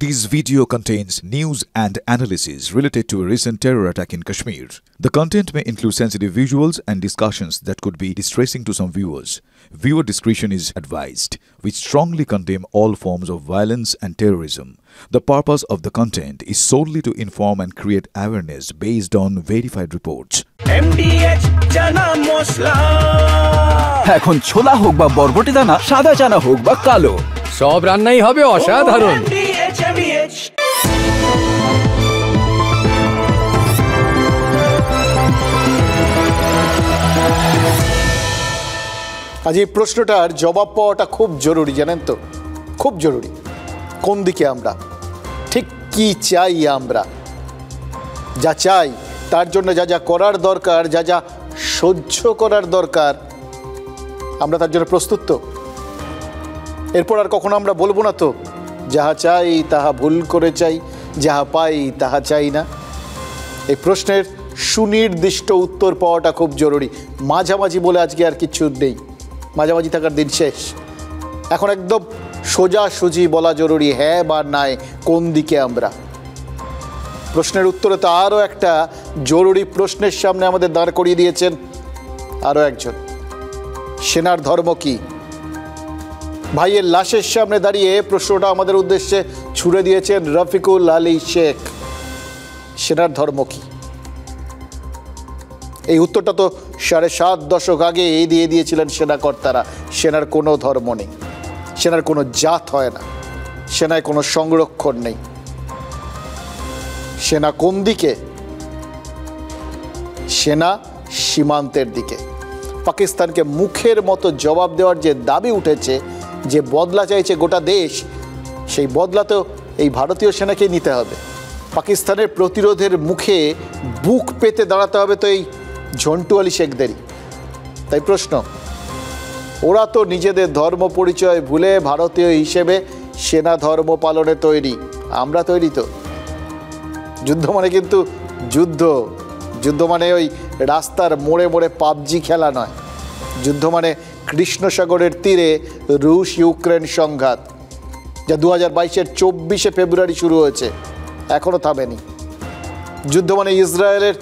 This video contains news and analysis related to a recent terror attack in Kashmir. The content may include sensitive visuals and discussions that could be distressing to some viewers. Viewer discretion is advised. We strongly condemn all forms of violence and terrorism. The purpose of the content is solely to inform and create awareness based on verified reports. MDH chana masala এখন ছোলা হোক বা বরবটি দানা, সাদা চানা হোক বা কালো, সব রান্নাই হবে অসাধারণ। MDH আজ এই প্রশ্নটার জবাব পাওয়াটা খুব জরুরি, জানেন তো, খুব জরুরি। কোন দিকে আমরা, ঠিক কি চাই আমরা, যা চাই তার জন্য যা যা করার দরকার, যা যা সহ্য করার দরকার, আমরা তার জন্য প্রস্তুত তো? এরপর আর কখনো আমরা বলবো না তো, যাহা চাই তাহা ভুল করে চাই, যাহা পাই তাহা চাই না। এই প্রশ্নের সুনির্দিষ্ট উত্তর পাওয়াটা খুব জরুরি। মাঝামাঝি বলে আজকে আর কিছু নেই, মাঝামাঝি থাকার দিন শেষ। এখন একদম সোজাসুজি বলা জরুরি, হ্যাঁ বা নাই, কোন দিকে আমরা। প্রশ্নের উত্তরে তো আরও একটা জরুরি প্রশ্নের সামনে আমাদের দাঁড় করিয়ে দিয়েছেন আরও একজন। সেনার ধর্ম কি? ভাইয়ের লাশের সামনে দাঁড়িয়ে প্রশ্নটা আমাদের উদ্দেশ্যে ছুড়ে দিয়েছেন রফিকুল আলী শেখ। সেনার ধর্ম কি? এই উত্তরটা তো 7.5 দশক আগে দিয়ে দিয়েছিলেন সেনাকর্তারা। সেনার কোনো ধর্ম নেই, সেনার কোনো জাত হয় না, সেনায় কোনো সংরক্ষণ নেই। সেনা কোন দিকে? সেনা সীমান্তের দিকে। পাকিস্তানকে মুখের মতো জবাব দেওয়ার যে দাবি উঠেছে, যে বদলা চাইছে গোটা দেশ, সেই বদলা তো এই ভারতীয় সেনাকেই নিতে হবে। পাকিস্তানের প্রতিরোধের মুখে বুক পেতে দাঁড়াতে হবে তো এই ঝন্টু আলী শেখদেরই। তাই প্রশ্ন, ওরা তো নিজেদের ধর্ম পরিচয় ভুলে ভারতীয় হিসেবে সেনা ধর্ম পালনে তৈরি, আমরা তৈরি তো? যুদ্ধ মানে কিন্তু যুদ্ধ, যুদ্ধ মানে ওই রাস্তার মোড়ে মোড়ে পাবজি খেলা নয়। যুদ্ধ মানে কৃষ্ণ সাগরের তীরে রুশ ইউক্রেন সংঘাত, যা 2022-এর 24শে ফেব্রুয়ারি শুরু হয়েছে, এখনও থামেনি। যুদ্ধ মানে ইসরায়েলের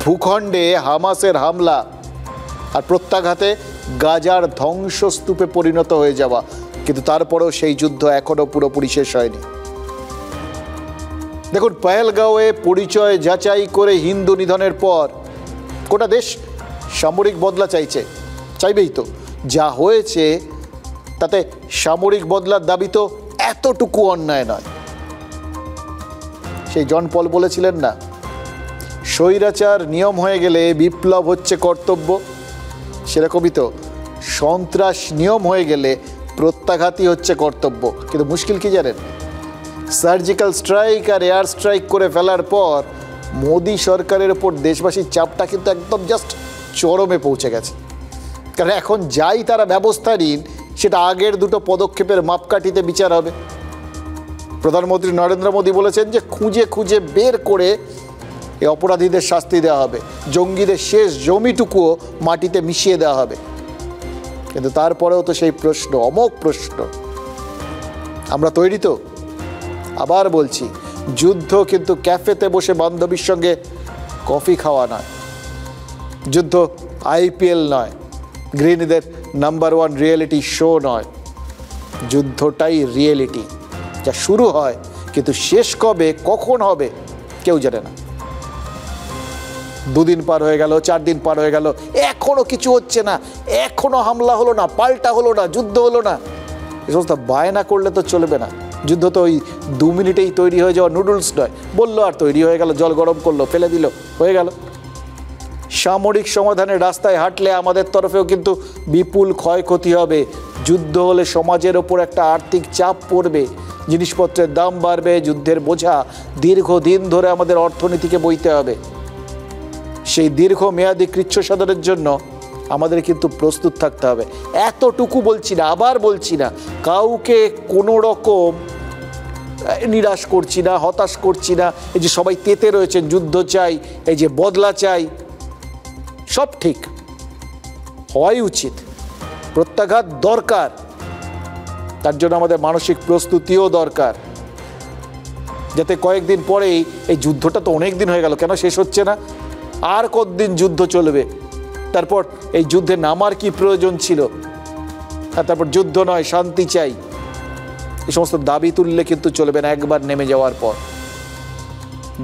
ভূখণ্ডে হামাসের হামলা আর প্রত্যাঘাতে গাজার ধ্বংসস্তূপে পরিণত হয়ে যাওয়া, কিন্তু তারপরেও সেই যুদ্ধ এখনও পুরোপুরি শেষ হয়নি। দেখুন, পহেলগাঁওয়ে পরিচয় যাচাই করে হিন্দু নিধনের পর গোটা দেশ সামরিক বদলা চাইছে, চাইবেই তো। যা হয়েছে তাতে সামরিক বদলার দাবি তো এতটুকু অন্যায় নয়। সেই জন পল বলেছিলেন না, স্বৈরাচার নিয়ম হয়ে গেলে বিপ্লব হচ্ছে কর্তব্য। সেরকমই তো সন্ত্রাস নিয়ম হয়ে গেলে প্রত্যাঘাতই হচ্ছে কর্তব্য। কিন্তু মুশকিল কি জানেন? সার্জিক্যাল স্ট্রাইক আর এয়ার স্ট্রাইক করে ফেলার পর মোদি সরকারের ওপর দেশবাসীর চাপটা কিন্তু একদম জাস্ট চরমে পৌঁছে গেছে। কারণ এখন যাই তারা ব্যবস্থা নিন, সেটা আগের দুটো পদক্ষেপের মাপকাঠিতে বিচার হবে। প্রধানমন্ত্রী নরেন্দ্র মোদী বলেছেন যে খুঁজে খুঁজে বের করে এই অপরাধীদের শাস্তি দেওয়া হবে, জঙ্গিদের শেষ জমিটুকুও মাটিতে মিশিয়ে দেওয়া হবে। কিন্তু তারপরেও তো সেই প্রশ্ন, অমোঘ প্রশ্ন, আমরা তৈরি তো? আবার বলছি, যুদ্ধ কিন্তু ক্যাফেতে বসে বান্ধবীর সঙ্গে কফি খাওয়া নয়, যুদ্ধ IPL নয়, গৃহিণীদের নাম্বার 1 রিয়েলিটি শো নয়। যুদ্ধটাই রিয়েলিটি, যা শুরু হয় কিন্তু শেষ কবে, কখন হবে কেউ জানে না। 2 দিন পার হয়ে গেল, 4 দিন পার হয়ে গেল, এখনো কিছু হচ্ছে না, এখনো হামলা হলো না, পাল্টা হলো না, যুদ্ধ হলো না। এ সমস্ত বায়না করলে তো চলবে না। যুদ্ধ তো ওই 2 মিনিটেই তৈরি হয়ে যাওয়া নুডলস নয়, বললো আর তৈরি হয়ে গেল, জল গরম করলো, ফেলে দিল, হয়ে গেল। সামরিক সমাধানের রাস্তায় হাঁটলে আমাদের তরফেও কিন্তু বিপুল ক্ষয়ক্ষতি হবে। যুদ্ধ হলে সমাজের ওপর একটা আর্থিক চাপ পড়বে, জিনিসপত্রের দাম বাড়বে, যুদ্ধের বোঝা দীর্ঘদিন ধরে আমাদের অর্থনীতিকে বইতে হবে। সেই দীর্ঘমেয়াদী কৃচ্ছসাধনের জন্য আমাদের কিন্তু প্রস্তুত থাকতে হবে। এতটুকু বলছি না, আবার বলছি না, কাউকে কোনো রকম নিরাশ করছি না, হতাশ করছি না। এই যে সবাই তেতে রয়েছেন, যুদ্ধ চাই, এই যে বদলা চাই, সব ঠিক, হওয়াই উচিত, প্রত্যাঘাত দরকার, তার জন্য আমাদের মানসিক প্রস্তুতিও দরকার। যাতে কয়েকদিন পরেই এই যুদ্ধটা তো অনেক দিন হয়ে গেল, কেন শেষ হচ্ছে না? আর কতদিন যুদ্ধ চলবে? তারপর এই যুদ্ধে নামার কি প্রয়োজন ছিল? আর তারপর যুদ্ধ নয়, শান্তি চাই, এই সমস্ত দাবি তুললে কিন্তু চলবে না। একবার নেমে যাওয়ার পর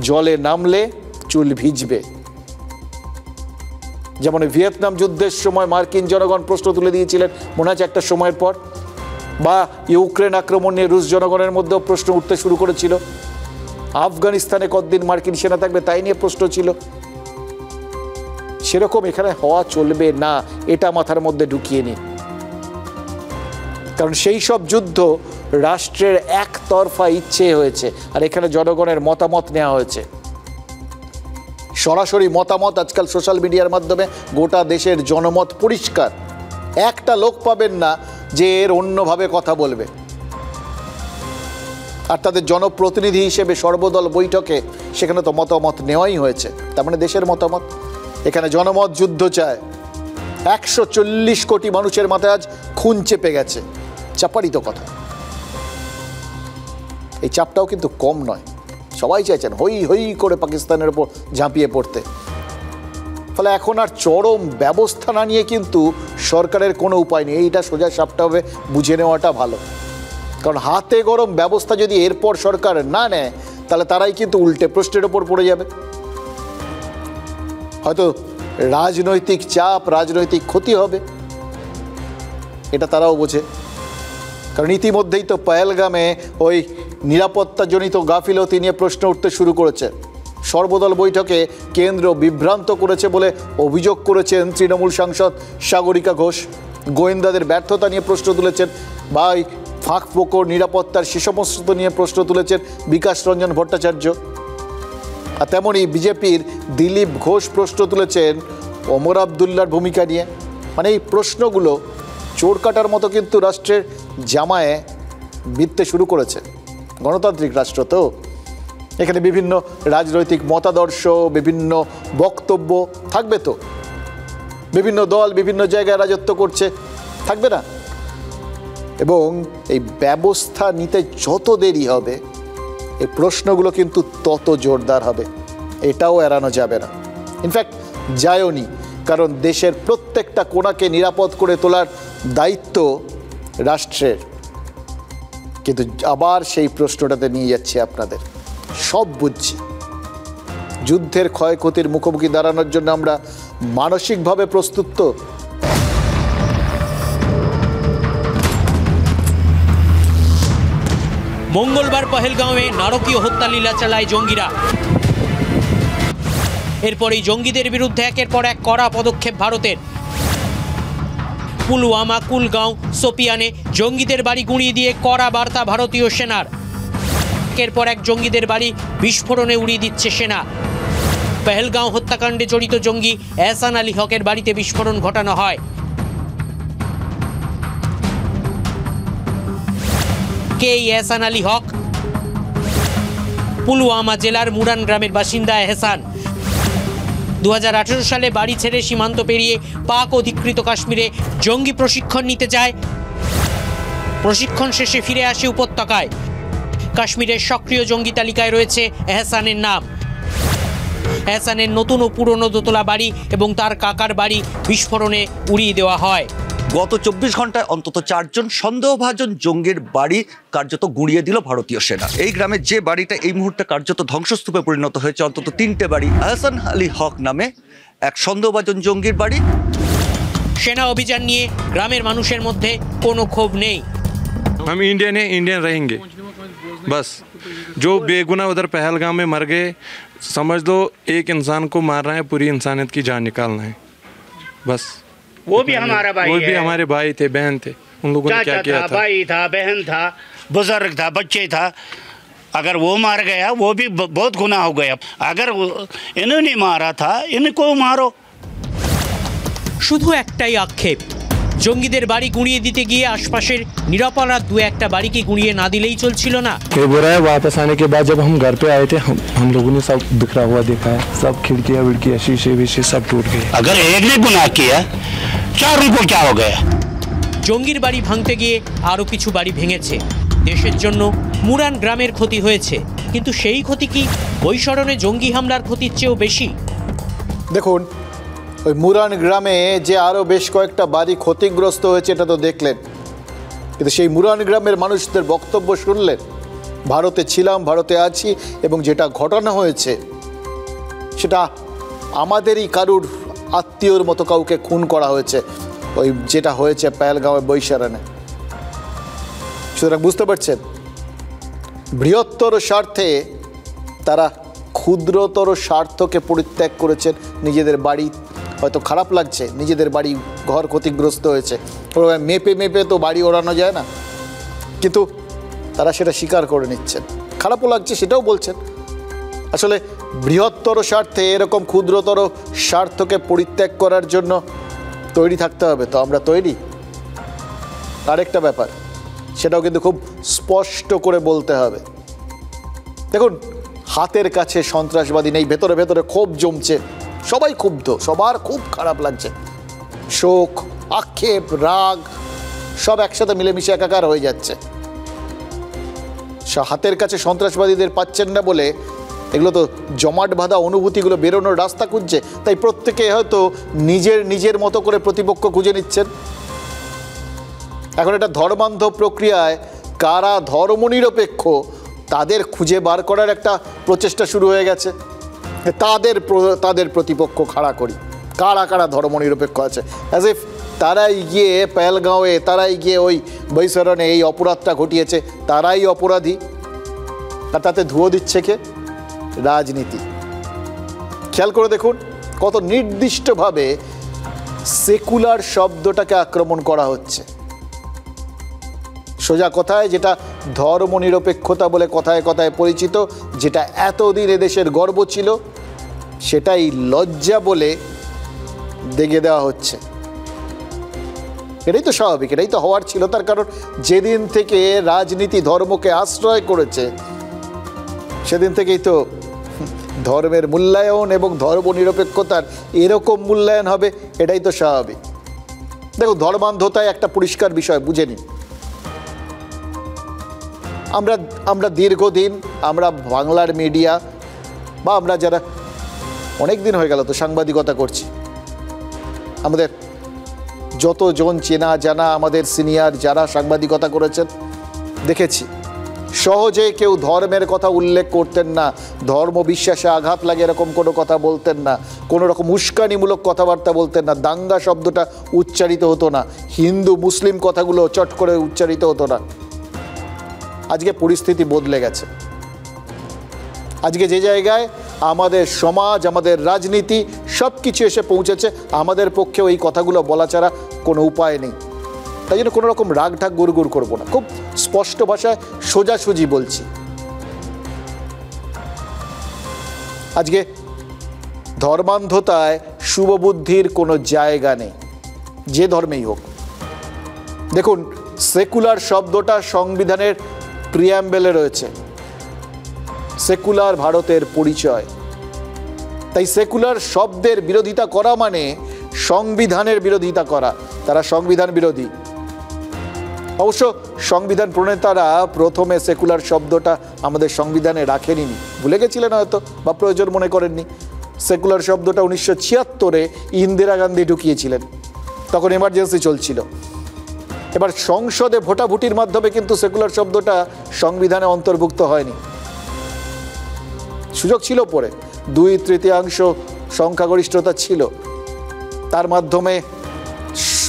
জলে নামলে চুল ভিজবে। যেমন ভিয়েতনাম যুদ্ধের সময় মার্কিন জনগণ প্রশ্ন তুলে দিয়েছিলেন, মনে আছে একটা সময়ের পর, বা ইউক্রেন আক্রমণ নিয়ে রুশ জনগণের মধ্যেও প্রশ্ন উঠতে শুরু করেছিল। আফগানিস্তানে কতদিন মার্কিন সেনা থাকবে তাই নিয়ে প্রশ্ন ছিল। সেরকম এখানে হওয়া চলবে না, এটা মাথার মধ্যে ঢুকিয়ে নিন। কারণ সেই সব যুদ্ধ রাষ্ট্রের একতরফা ইচ্ছে হয়েছে, আর এখানে জনগণের মতামত নেওয়া হয়েছে। সরাসরি মতামত আজকাল সোশ্যাল মিডিয়ার মাধ্যমে গোটা দেশের জনমত পরিষ্কার। একটা লোক পাবেন না যে এর অন্যভাবে কথা বলবে। আর তাদের জনপ্রতিনিধি হিসেবে সর্বদল বৈঠকে সেখানে তো মতামত নেওয়াই হয়েছে। তার মানে দেশের মতামত। এখানে জনমত যুদ্ধ চায়। 140 কোটি মানুষের মাথায় আজ খুন চেপে গেছে, চাপারই তো কথা। এই চাপটাও কিন্তু কম নয়, সবাই চাইছেন হই হই করে পাকিস্তানের উপর ঝাঁপিয়ে পড়তে। ফলে এখন আর চরম ব্যবস্থা না নিয়ে কিন্তু সরকারের কোনো উপায় নেই। এইটা সোজা সাপটাভাবে বুঝে নেওয়াটা ভালো। কারণ হাতে গরম ব্যবস্থা যদি এরপর সরকার না নেয়, তাহলে তারাই কিন্তু উল্টে প্রশ্নের ওপর পড়ে যাবে। হয়তো রাজনৈতিক চাপ, রাজনৈতিক ক্ষতি হবে, এটা তারাও বোঝে। কারণ ইতিমধ্যেই তো পহেলগামে ওই নিরাপত্তাজনিত গাফিলতি নিয়ে প্রশ্ন উঠতে শুরু করেছে। সর্বদল বৈঠকে কেন্দ্র বিভ্রান্ত করেছে বলে অভিযোগ করেছেন তৃণমূল সাংসদ সাগরিকা ঘোষ। গোয়েন্দাদের ব্যর্থতা নিয়ে প্রশ্ন তুলেছেন, বা ফাঁক ফোকর নিরাপত্তার সে সমস্ত নিয়ে প্রশ্ন তুলেছেন বিকাশ রঞ্জন ভট্টাচার্য। আর তেমনই বিজেপির দিলীপ ঘোষ প্রশ্ন তুলেছেন ওমর আবদুল্লার ভূমিকা নিয়ে। মানে এই প্রশ্নগুলো চোর কাটার মতো কিন্তু রাষ্ট্রের জামায় বিধতে শুরু করেছে। গণতান্ত্রিক রাষ্ট্র তো, এখানে বিভিন্ন রাজনৈতিক মতাদর্শ, বিভিন্ন বক্তব্য থাকবে তো। বিভিন্ন দল বিভিন্ন জায়গায় রাজত্ব করছে, থাকবে না? এবং এই ব্যবস্থা নিতে যত দেরি হবে, এই প্রশ্নগুলো কিন্তু তত জোরদার হবে, এটাও এড়ানো যাবে না। ইনফ্যাক্ট যায়নি, কারণ দেশের প্রত্যেকটা কোণাকে নিরাপদ করে তোলার দায়িত্ব রাষ্ট্রের। কিন্তু আবার সেই প্রশ্নটাতে নিয়ে যাচ্ছে আপনাদের। সব বুঝছি, যুদ্ধের ক্ষয়ক্ষতির মুখোমুখি দাঁড়ানোর জন্য আমরা মানসিকভাবে প্রস্তুত তো? মঙ্গলবার পহেলগাঁওয়ে নারকীয় হত্যা লীলা চালায় জঙ্গিরা। এরপরেই জঙ্গিদের বিরুদ্ধে একের পর এক কড়া পদক্ষেপ ভারতের। পুলওয়ামা, কুলগাঁও, সোপিয়ানে জঙ্গিদের বাড়ি গুঁড়িয়ে দিয়ে কড়া বার্তা ভারতীয় সেনার। একের পর এক জঙ্গিদের বাড়ি বিস্ফোরণে উড়িয়ে দিচ্ছে সেনা। পহেলগাঁও হত্যাকাণ্ডে জড়িত জঙ্গি এহসান আলী হকের বাড়িতে বিস্ফোরণ ঘটানো হয়। কে এই এহসান আলী হক? পুলওয়ামা জেলার মুরান গ্রামের বাসিন্দা এহসান 2018 সালে বাড়ি ছেড়ে সীমান্ত পেরিয়ে পাক অধিকৃত কাশ্মীরে জঙ্গি প্রশিক্ষণ নিতে যায়। প্রশিক্ষণ শেষে ফিরে আসে উপত্যকায়। কাশ্মীরের সক্রিয় জঙ্গি তালিকায় রয়েছে এহসানের নাম। এহসানের নতুন ও পুরনো দোতলা বাড়ি এবং তার কাকার বাড়ি বিস্ফোরণে উড়িয়ে দেওয়া হয়। গত 24 ঘন্টায় অন্তত 4 জন সন্দেহভাজন জঙ্গির বাড়ি কার্যত গুঁড়িয়ে দিল ভারতীয় সেনা। এই গ্রামের যে বাড়িটা এই মুহূর্তে কার্যত ধ্বংসস্তূপে পরিণত হয়েছে, অন্তত 3টে বাড়ি এহসান আলী হক নামে এক সন্দেহভাজন জঙ্গির বাড়ি। সেনা অভিযান নিয়ে গ্রামের মানুষের মধ্যে কোনো ক্ষোভ নেই। हम इंडियन हैं, इंडियन रहेंगे बस। जो बेगुनाह उधर पहलगाम में मर गए, समझ लो एक इंसान को मारना है, पूरी इंसानियत की जान निकालना है बस। वो भी हमारा भाई है, वो भी हमारे भाई थे, बहन थे। उन लोगों ने क्या किया था? भाई था, बहन था, बुजुर्ग था, बच्चे था। अगर वो मार गया वो भी बहुत गुनाह हो गया। अगर इन्होंने मारा था, इनको मारो। শুধু একটাই আক্ষেপ, জঙ্গিদের বাড়ি গুঁড়িয়ে দিতে গিয়ে আশপাশের নিরাপরাধ দু একটা বাড়িকে গুঁড়িয়ে না দিলেই চলছিল না। ये बुरा है, वापस आने के बाद जब हम घर पे आए थे, हम लोगों ने सब बिखरा हुआ देखा है। सब खिड़कियां विड़कियां शीशे विशे सब टूट गए। अगर एक ने गुनाह किया, चारों को क्या हो गया? জঙ্গির বাড়ি ভাঙতে গিয়ে আরও কিছু বাড়ি ভেঙেছে। দেশের জন্য মুরান গ্রামের ক্ষতি হয়েছে, কিন্তু সেই ক্ষতি কি বৈশরণে জঙ্গি হামলার ক্ষতির চেয়েও বেশি? দেখুন, ওই মুরান গ্রামে যে আরও বেশ কয়েকটা বাড়ি ক্ষতিগ্রস্ত হয়েছে এটা তো দেখলেন, কিন্তু সেই মুরান গ্রামের মানুষদের বক্তব্য শুনলেন? ভারতে ছিলাম, ভারতে আছি, এবং যেটা ঘটনা হয়েছে সেটা আমাদেরই কারুর আত্মীয়র মতো কাউকে খুন করা হয়েছে, ওই যেটা হয়েছে পেহেলগাঁওয়ে বৈশারণে। সুতরাং বুঝতে পারছেন, বৃহত্তর স্বার্থে তারা ক্ষুদ্রতর স্বার্থকে পরিত্যাগ করেছেন। নিজেদের বাড়ি হয়তো খারাপ লাগছে, নিজেদের বাড়ি ঘর ক্ষতিগ্রস্ত হয়েছে, মেপে মেপে তো বাড়ি ওড়ানো যায় না, কিন্তু তারা সেটা স্বীকার করে নিচ্ছেন। খারাপও লাগছে সেটাও বলছেন। আসলে বৃহত্তর স্বার্থে এরকম ক্ষুদ্রতর স্বার্থকে পরিত্যাগ করার জন্য তৈরি থাকতে হবে। তো আমরা তৈরি? আরেকটা ব্যাপার, সেটাও কিন্তু খুব স্পষ্ট করে বলতে হবে। দেখুন, হাতের কাছে সন্ত্রাসবাদী নেই, ভেতরে ভেতরে ক্ষোভ জমছে, সবাই ক্ষুব্ধ, সবার খুব খারাপ লাগছে, শোক, আক্ষেপ, রাগ সব একসাথে মিলেমিশে একাকার হয়ে যাচ্ছে। হাতের কাছে সন্ত্রাসবাদীদের পাচ্ছেন না বলে এগুলো তো জমাট বাঁধা অনুভূতিগুলো বেরোনোর রাস্তা খুঁজছে, তাই প্রত্যেকে হয়তো নিজের মতো করে প্রতিপক্ষ খুঁজে নিচ্ছেন। এখন এটা ধর্মান্ধ প্রক্রিয়ায় কারা ধর্মনিরপেক্ষ তাদের খুঁজে বার করার একটা প্রচেষ্টা শুরু হয়ে গেছে। তাদের প্রতিপক্ষ খাড়া করি, কারা কারা ধর্মনিরপেক্ষ আছে, অ্যাজ ইফ তারাই গিয়ে পেহেলগাঁওয়ে, তারাই গিয়ে ওই বৈশরণে এই অপরাধটা ঘটিয়েছে, তারাই অপরাধী। আর তাতে ধুয়ো দিচ্ছে কে? রাজনীতি। খেয়াল করে দেখুন কত নির্দিষ্টভাবে সেকুলার শব্দটাকে আক্রমণ করা হচ্ছে। সোজা কথায় যেটা ধর্মনিরপেক্ষতা বলে কথায় কথায় পরিচিত, যেটা এতদিন এদেশের গর্ব ছিল, সেটাই লজ্জা বলে দেগে দেওয়া হচ্ছে। এটাই তো স্বাভাবিক, এটাই তো হওয়ার ছিল। তার কারণ যেদিন থেকে রাজনীতি ধর্মকে আশ্রয় করেছে সেদিন থেকেই তো ধর্মের মূল্যায়ন এবং ধর্মনিরপেক্ষতার এরকম মূল্যায়ন হবে, এটাই তো স্বাভাবিক। দেখো, ধর্মান্ধতায় একটা পরিষ্কার বিষয় বুঝে নিন। আমরা দীর্ঘদিন আমরা বাংলার মিডিয়া বা আমরা যারা অনেক দিন হয়ে গেল তো সাংবাদিকতা করছি, আমাদের যতজন চেনা জানা আমাদের সিনিয়র যারা সাংবাদিকতা করেছেন দেখেছি, সহজে কেউ ধর্মের কথা উল্লেখ করতেন না, ধর্ম বিশ্বাসে আঘাত লাগে এরকম কোনো কথা বলতেন না, কোনো রকম উস্কানিমূলক কথাবার্তা বলতেন না, দাঙ্গা শব্দটা উচ্চারিত হতো না, হিন্দু মুসলিম কথাগুলো চট করে উচ্চারিত হতো না। আজকে পরিস্থিতি বদলে গেছে। আজকে যে জায়গায় আমাদের সমাজ, আমাদের রাজনীতি সব কিছু এসে পৌঁছেছে, আমাদের পক্ষেও এই কথাগুলো বলা ছাড়া কোনো উপায় নেই। তাই জন্য কোনো রকম রাগ ঢাক গুড়গুড় করবো না, খুব স্পষ্ট ভাষায় সোজাসুজি বলছি। আজকে ধর্মান্ধতায় শুভবুদ্ধির কোনো জায়গা নেই, যে ধর্মেই হোক। দেখুন, সেকুলার শব্দটা সংবিধানের প্রিয়াম্বেলে রয়েছে, সেকুলার ভারতের পরিচয়। তাই সেকুলার শব্দের বিরোধিতা করা মানে সংবিধানের বিরোধিতা করা। তারা সংবিধান বিরোধী। অবশ্য সংবিধান প্রণেতারা প্রথমে সেকুলার শব্দটা আমাদের সংবিধানে রাখেনি, ভুলে গেছিলেন হয়তো বা প্রয়োজন মনে করেননি। সেকুলার শব্দটা 1976-এ ইন্দিরা গান্ধী ঢুকিয়েছিলেন, তখন এমার্জেন্সি চলছিল। এবার সংসদে ভোটাভুটির মাধ্যমে কিন্তু সেকুলার শব্দটা সংবিধানে অন্তর্ভুক্ত হয়নি। সুযোগ ছিল পরে, 2/3 সংখ্যাগরিষ্ঠতা ছিল, তার মাধ্যমে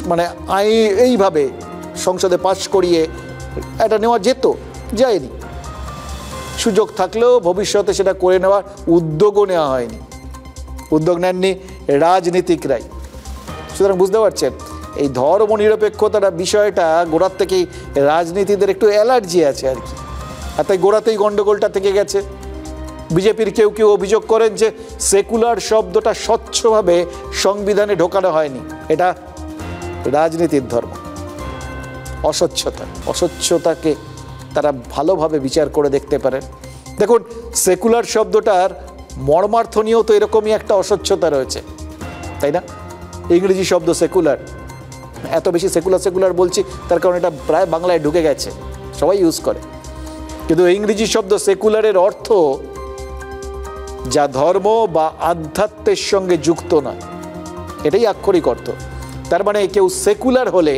মানে এইভাবে সংসদে পাশ করিয়ে এটা নেওয়া যেত, যায়নি। সুযোগ থাকলেও ভবিষ্যতে সেটা করে নেওয়ার উদ্যোগও নেওয়া হয়নি, উদ্যোগ নেননি রাজনীতিকরাই। সুতরাং বুঝতে পারছেন, এই ধর্মনিরপেক্ষতার বিষয়টা গোড়ার থেকেই রাজনীতিদের একটু অ্যালার্জি আছে আর কি, আর তাই গোড়াতেই গণ্ডগোলটা থেকে গেছে। বিজেপির কেউ কেউ অভিযোগ করেন যে সেকুলার শব্দটা স্বচ্ছভাবে সংবিধানে ঢোকানো হয়নি, এটা রাজনীতির ধর্ম, অস্বচ্ছতাকে তারা ভালোভাবে বিচার করে দেখতে পারেন। দেখুন, সেকুলার শব্দটার মর্মার্থ নিয়েও তো এরকমই একটা অস্বচ্ছতা রয়েছে, তাই না? ইংরেজি শব্দ সেকুলার, এত বেশি সেকুলার বলছি তার কারণ এটা প্রায় বাংলায় ঢুকে গেছে। সবাই ইউজ করে, কিন্তু ইংরেজি শব্দ সেকুলারের অর্থ যা ধর্ম বা আধ্যাত্মের সঙ্গে যুক্ত নয়, এটাই আক্ষরিক অর্থ। তার মানে কেউ সেকুলার হলে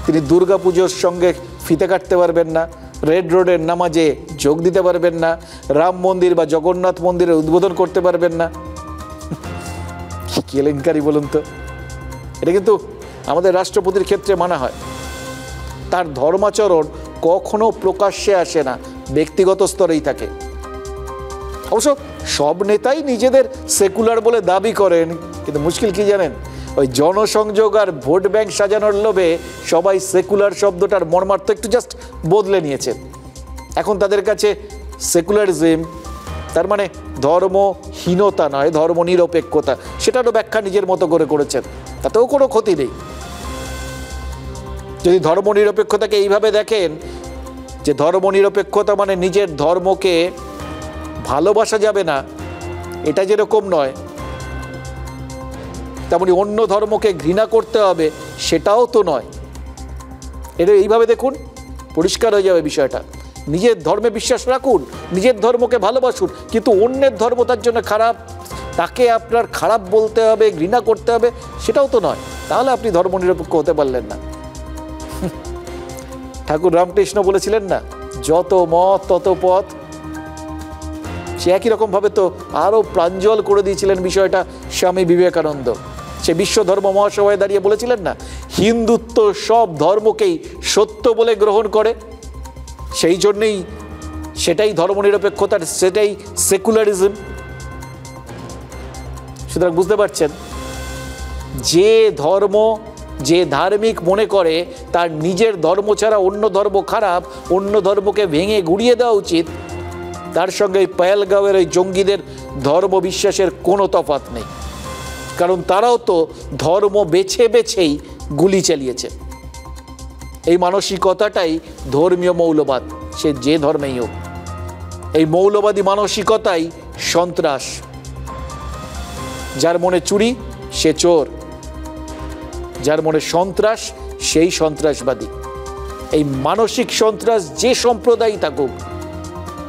তিনি দুর্গাপুজোর সঙ্গে ফিতে কাটতে পারবেন না, রেড রোডের নামাজে যোগ দিতে পারবেন না, রাম মন্দির বা জগন্নাথ মন্দিরের উদ্বোধন করতে পারবেন না। কি কেলেঙ্কারি বলুন তো। এটা কিন্তু আমাদের রাষ্ট্রপতির ক্ষেত্রে মানা হয়। তার ধর্মাচরণ কখনো প্রকাশ্যে আসে না, ব্যক্তিগত স্তরেই থাকে। অবশ্য সব নেতাই নিজেদের সেকুলার বলে দাবি করেন, কিন্তু মুশকিল কি জানেন, ওই জনসংযোগ আর ভোট ব্যাংক সাজানোর লোভে সবাই সেকুলার শব্দটার মর্মার্থ একটু জাস্ট বদলে নিয়েছেন। এখন তাদের কাছে সেকুলারিজম তার মানে ধর্মহীনতা নয়, ধর্ম নিরপেক্ষতা, সেটারও ব্যাখ্যা নিজের মতো করে করেছেন, তাতেও কোনো ক্ষতি নেই। যদি ধর্ম নিরপেক্ষতাকে এইভাবে দেখেন যে ধর্ম নিরপেক্ষতা মানে নিজের ধর্মকে ভালোবাসা যাবে না, এটা যেরকম নয়, তেমনি অন্য ধর্মকে ঘৃণা করতে হবে সেটাও তো নয়। এটা এইভাবে দেখুন, পরিষ্কার হয়ে যাবে বিষয়টা। নিজের ধর্মে বিশ্বাস রাখুন, নিজের ধর্মকে ভালোবাসুন, কিন্তু অন্যের ধর্ম তার জন্য খারাপ, তাকে আপনার খারাপ বলতে হবে, ঘৃণা করতে হবে, সেটাও তো নয়। তাহলে আপনি ধর্ম নিরপেক্ষ হতে পারলেন না। ঠাকুর রামকৃষ্ণ বলেছিলেন না, যত মত তত পথ। সে একই রকম ভাবে তো আরো প্রাঞ্জল করে দিয়েছিলেন বিষয়টা স্বামী বিবেকানন্দ। সে বিশ্ব ধর্ম মহাসভায় দাঁড়িয়ে বলেছিলেন না, হিন্দুত্ব সব ধর্মকেই সত্য বলে গ্রহণ করে, সেই জন্যেই সেটাই ধর্মনিরপেক্ষতার, সেটাই সেকুলারিজম। সুতরাং বুঝতে পারছেন, যে ধর্ম, যে ধার্মিক মনে করে তার নিজের ধর্ম ছাড়া অন্য ধর্ম খারাপ, অন্য ধর্মকে ভেঙে গুড়িয়ে দেওয়া উচিত, তার সঙ্গে পহেলগাঁওয়ের ওই জঙ্গিদের ধর্ম বিশ্বাসের কোনো তফাৎ নেই। কারণ তারাও তো ধর্ম বেছে বেছেই গুলি চালিয়েছে। এই মানসিকতাটাই ধর্মীয় মৌলবাদ, সে যে ধর্মেই হোক। এই মৌলবাদী মানসিকতাই সন্ত্রাস। যার মনে চুরি সে চোর, যার মনে সন্ত্রাস সেই সন্ত্রাসবাদী। এই মানসিক সন্ত্রাস যে সম্প্রদায় থাকুক,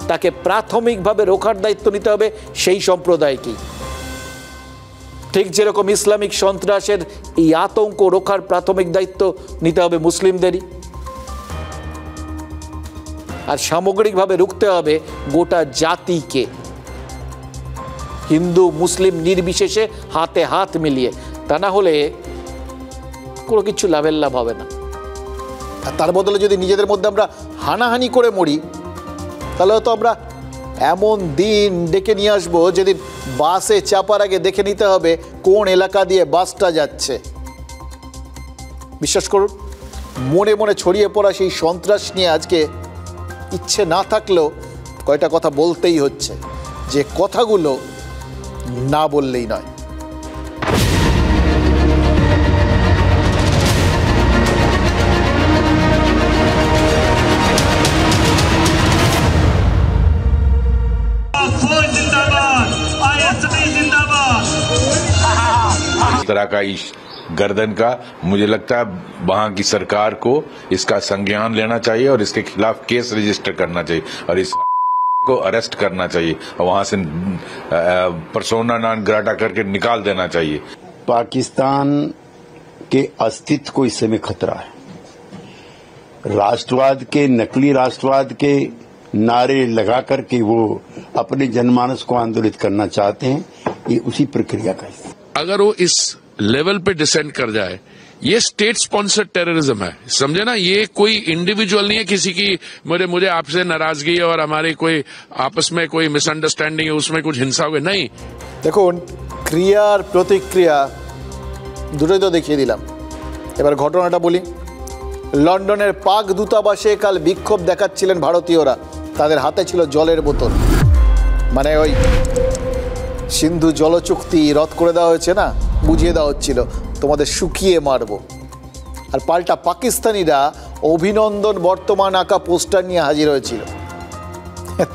তাকে প্রাথমিকভাবে রোখার দায়িত্ব নিতে হবে সেই সম্প্রদায়কেই। ঠিক যেরকম ইসলামিক সন্ত্রাসের এই আতঙ্ক রোখার প্রাথমিক দায়িত্ব নিতে হবে মুসলিমদেরই, আর সামগ্রিকভাবে রুখতে হবে গোটা জাতিকে, হিন্দু মুসলিম নির্বিশেষে হাতে হাত মিলিয়ে। তা না হলে কোনো কিছু লাভের লাভ হবে না। আর তার বদলে যদি নিজেদের মধ্যে আমরা হানাহানি করে মরি, তাহলে তো আমরা এমন দিন ডেকে নিয়ে আসবো যেদিন বাসে চাপার আগে দেখে নিতে হবে কোন এলাকা দিয়ে বাসটা যাচ্ছে। বিশ্বাস করুন, মনে মনে ছড়িয়ে পড়া সেই সন্ত্রাস নিয়ে আজকে ইচ্ছে না থাকলেও কয়টা কথা বলতেই হচ্ছে, যে কথাগুলো না বললেই নয়। इस तरह का इस गर्दन का मुझे लगता है वहां की सरकार को इसका संज्ञान लेना चाहिए और इसके खिलाफ केस रजिस्टर करना चाहिए और इस को अरेस्ट करना चाहिए और वहां से पर्सोना नॉन ग्राटा करके निकाल देना चाहिए। पाकिस्तान के अस्तित्व को इस समय खतरा है। राष्ट्रवाद के, नकली राष्ट्रवाद के नारे लगा करके वो अपने जनमानस को आंदोलित करना चाहते हैं, ये उसी प्रक्रिया का हिस्सा। अगर वो इस लेवल पे डिसेंड कर जाए, ये स्टेट स्पॉन्सर्ड टेररिज्म है, समझे ना। ये कोई इंडिविजुअल नहीं है किसी की मुझे आपसे नाराजगी और हमारी कोई आपस में कोई मिसअंडरस्टैंडिंग है, उसमें कुछ हिंसा हो गई, नहीं। দেখুন, ক্রিয়ার প্রতিক্রিয়া দুটোই তো দেখিয়ে দিলাম। এবার ঘটনাটা বলি। লন্ডনের পাক দূতাবাসে কাল বিক্ষোভ দেখাচ্ছিলেন ভারতীয়রা, তাদের হাতে ছিল জলের বোতল। মানে ওই সিন্ধু জল চুক্তি রদ করে দেওয়া হয়েছে না, বুঝিয়ে দেওয়া হচ্ছিল তোমাদের শুকিয়ে মারব। আর পাল্টা পাকিস্তানিরা অভিনন্দন বর্তমান আঁকা পোস্টার নিয়ে হাজির হয়েছিল।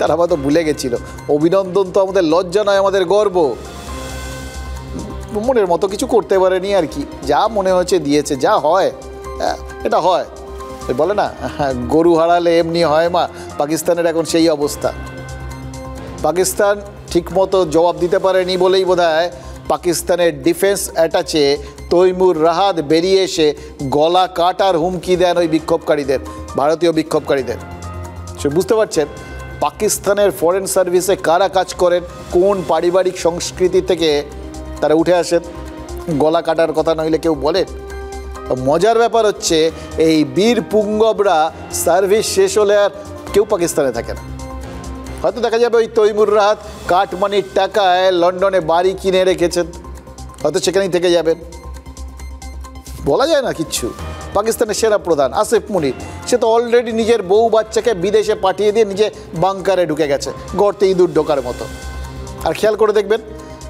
তারা হয়তো ভুলে গেছিল অভিনন্দন তো আমাদের লজ্জা নয়, আমাদের গর্ব। মনের মতো কিছু করতে পারেনি আর কি, যা মনে হয়েছে দিয়েছে, যা হয় এটা হয়। বলে না গরু হারালে এমনি হয় মা, পাকিস্তানের এখন সেই অবস্থা। পাকিস্তান ঠিকমতো জবাব দিতে পারেনি বলেই বোধহয় পাকিস্তানের ডিফেন্স অ্যাটাচে তৈমুর রাহাত বেরিয়ে এসে গলা কাটার হুমকি দেন ওই বিক্ষোভকারীদের, ভারতীয় বিক্ষোভকারীদের। সে বুঝতে পারছেন পাকিস্তানের ফরেন সার্ভিসে কারা কাজ করেন, কোন পারিবারিক সংস্কৃতি থেকে তারা উঠে আসেন। গলা কাটার কথা নইলে কেউ বলেন? মজার ব্যাপার হচ্ছে এই বীর পুঙ্গবরা সার্ভিস শেষ হলে আর কেউ পাকিস্তানে থাকে না। হয়তো দেখা যাবে ওই তৈমুর রাহাত কাটমানির টাকায় লন্ডনে বাড়ি কিনে রেখেছেন, হয়তো সেখানেই থেকে যাবেন, বলা যায় না কিচ্ছু। পাকিস্তানের সেনা প্রধান আসিফ মুনির, সে তো অলরেডি নিজের বউ বাচ্চাকে বিদেশে পাঠিয়ে দিয়ে নিজে বাংকারে ঢুকে গেছে, গর্তে ইঁদুর ঢোকার মতো। আর খেয়াল করে দেখবেন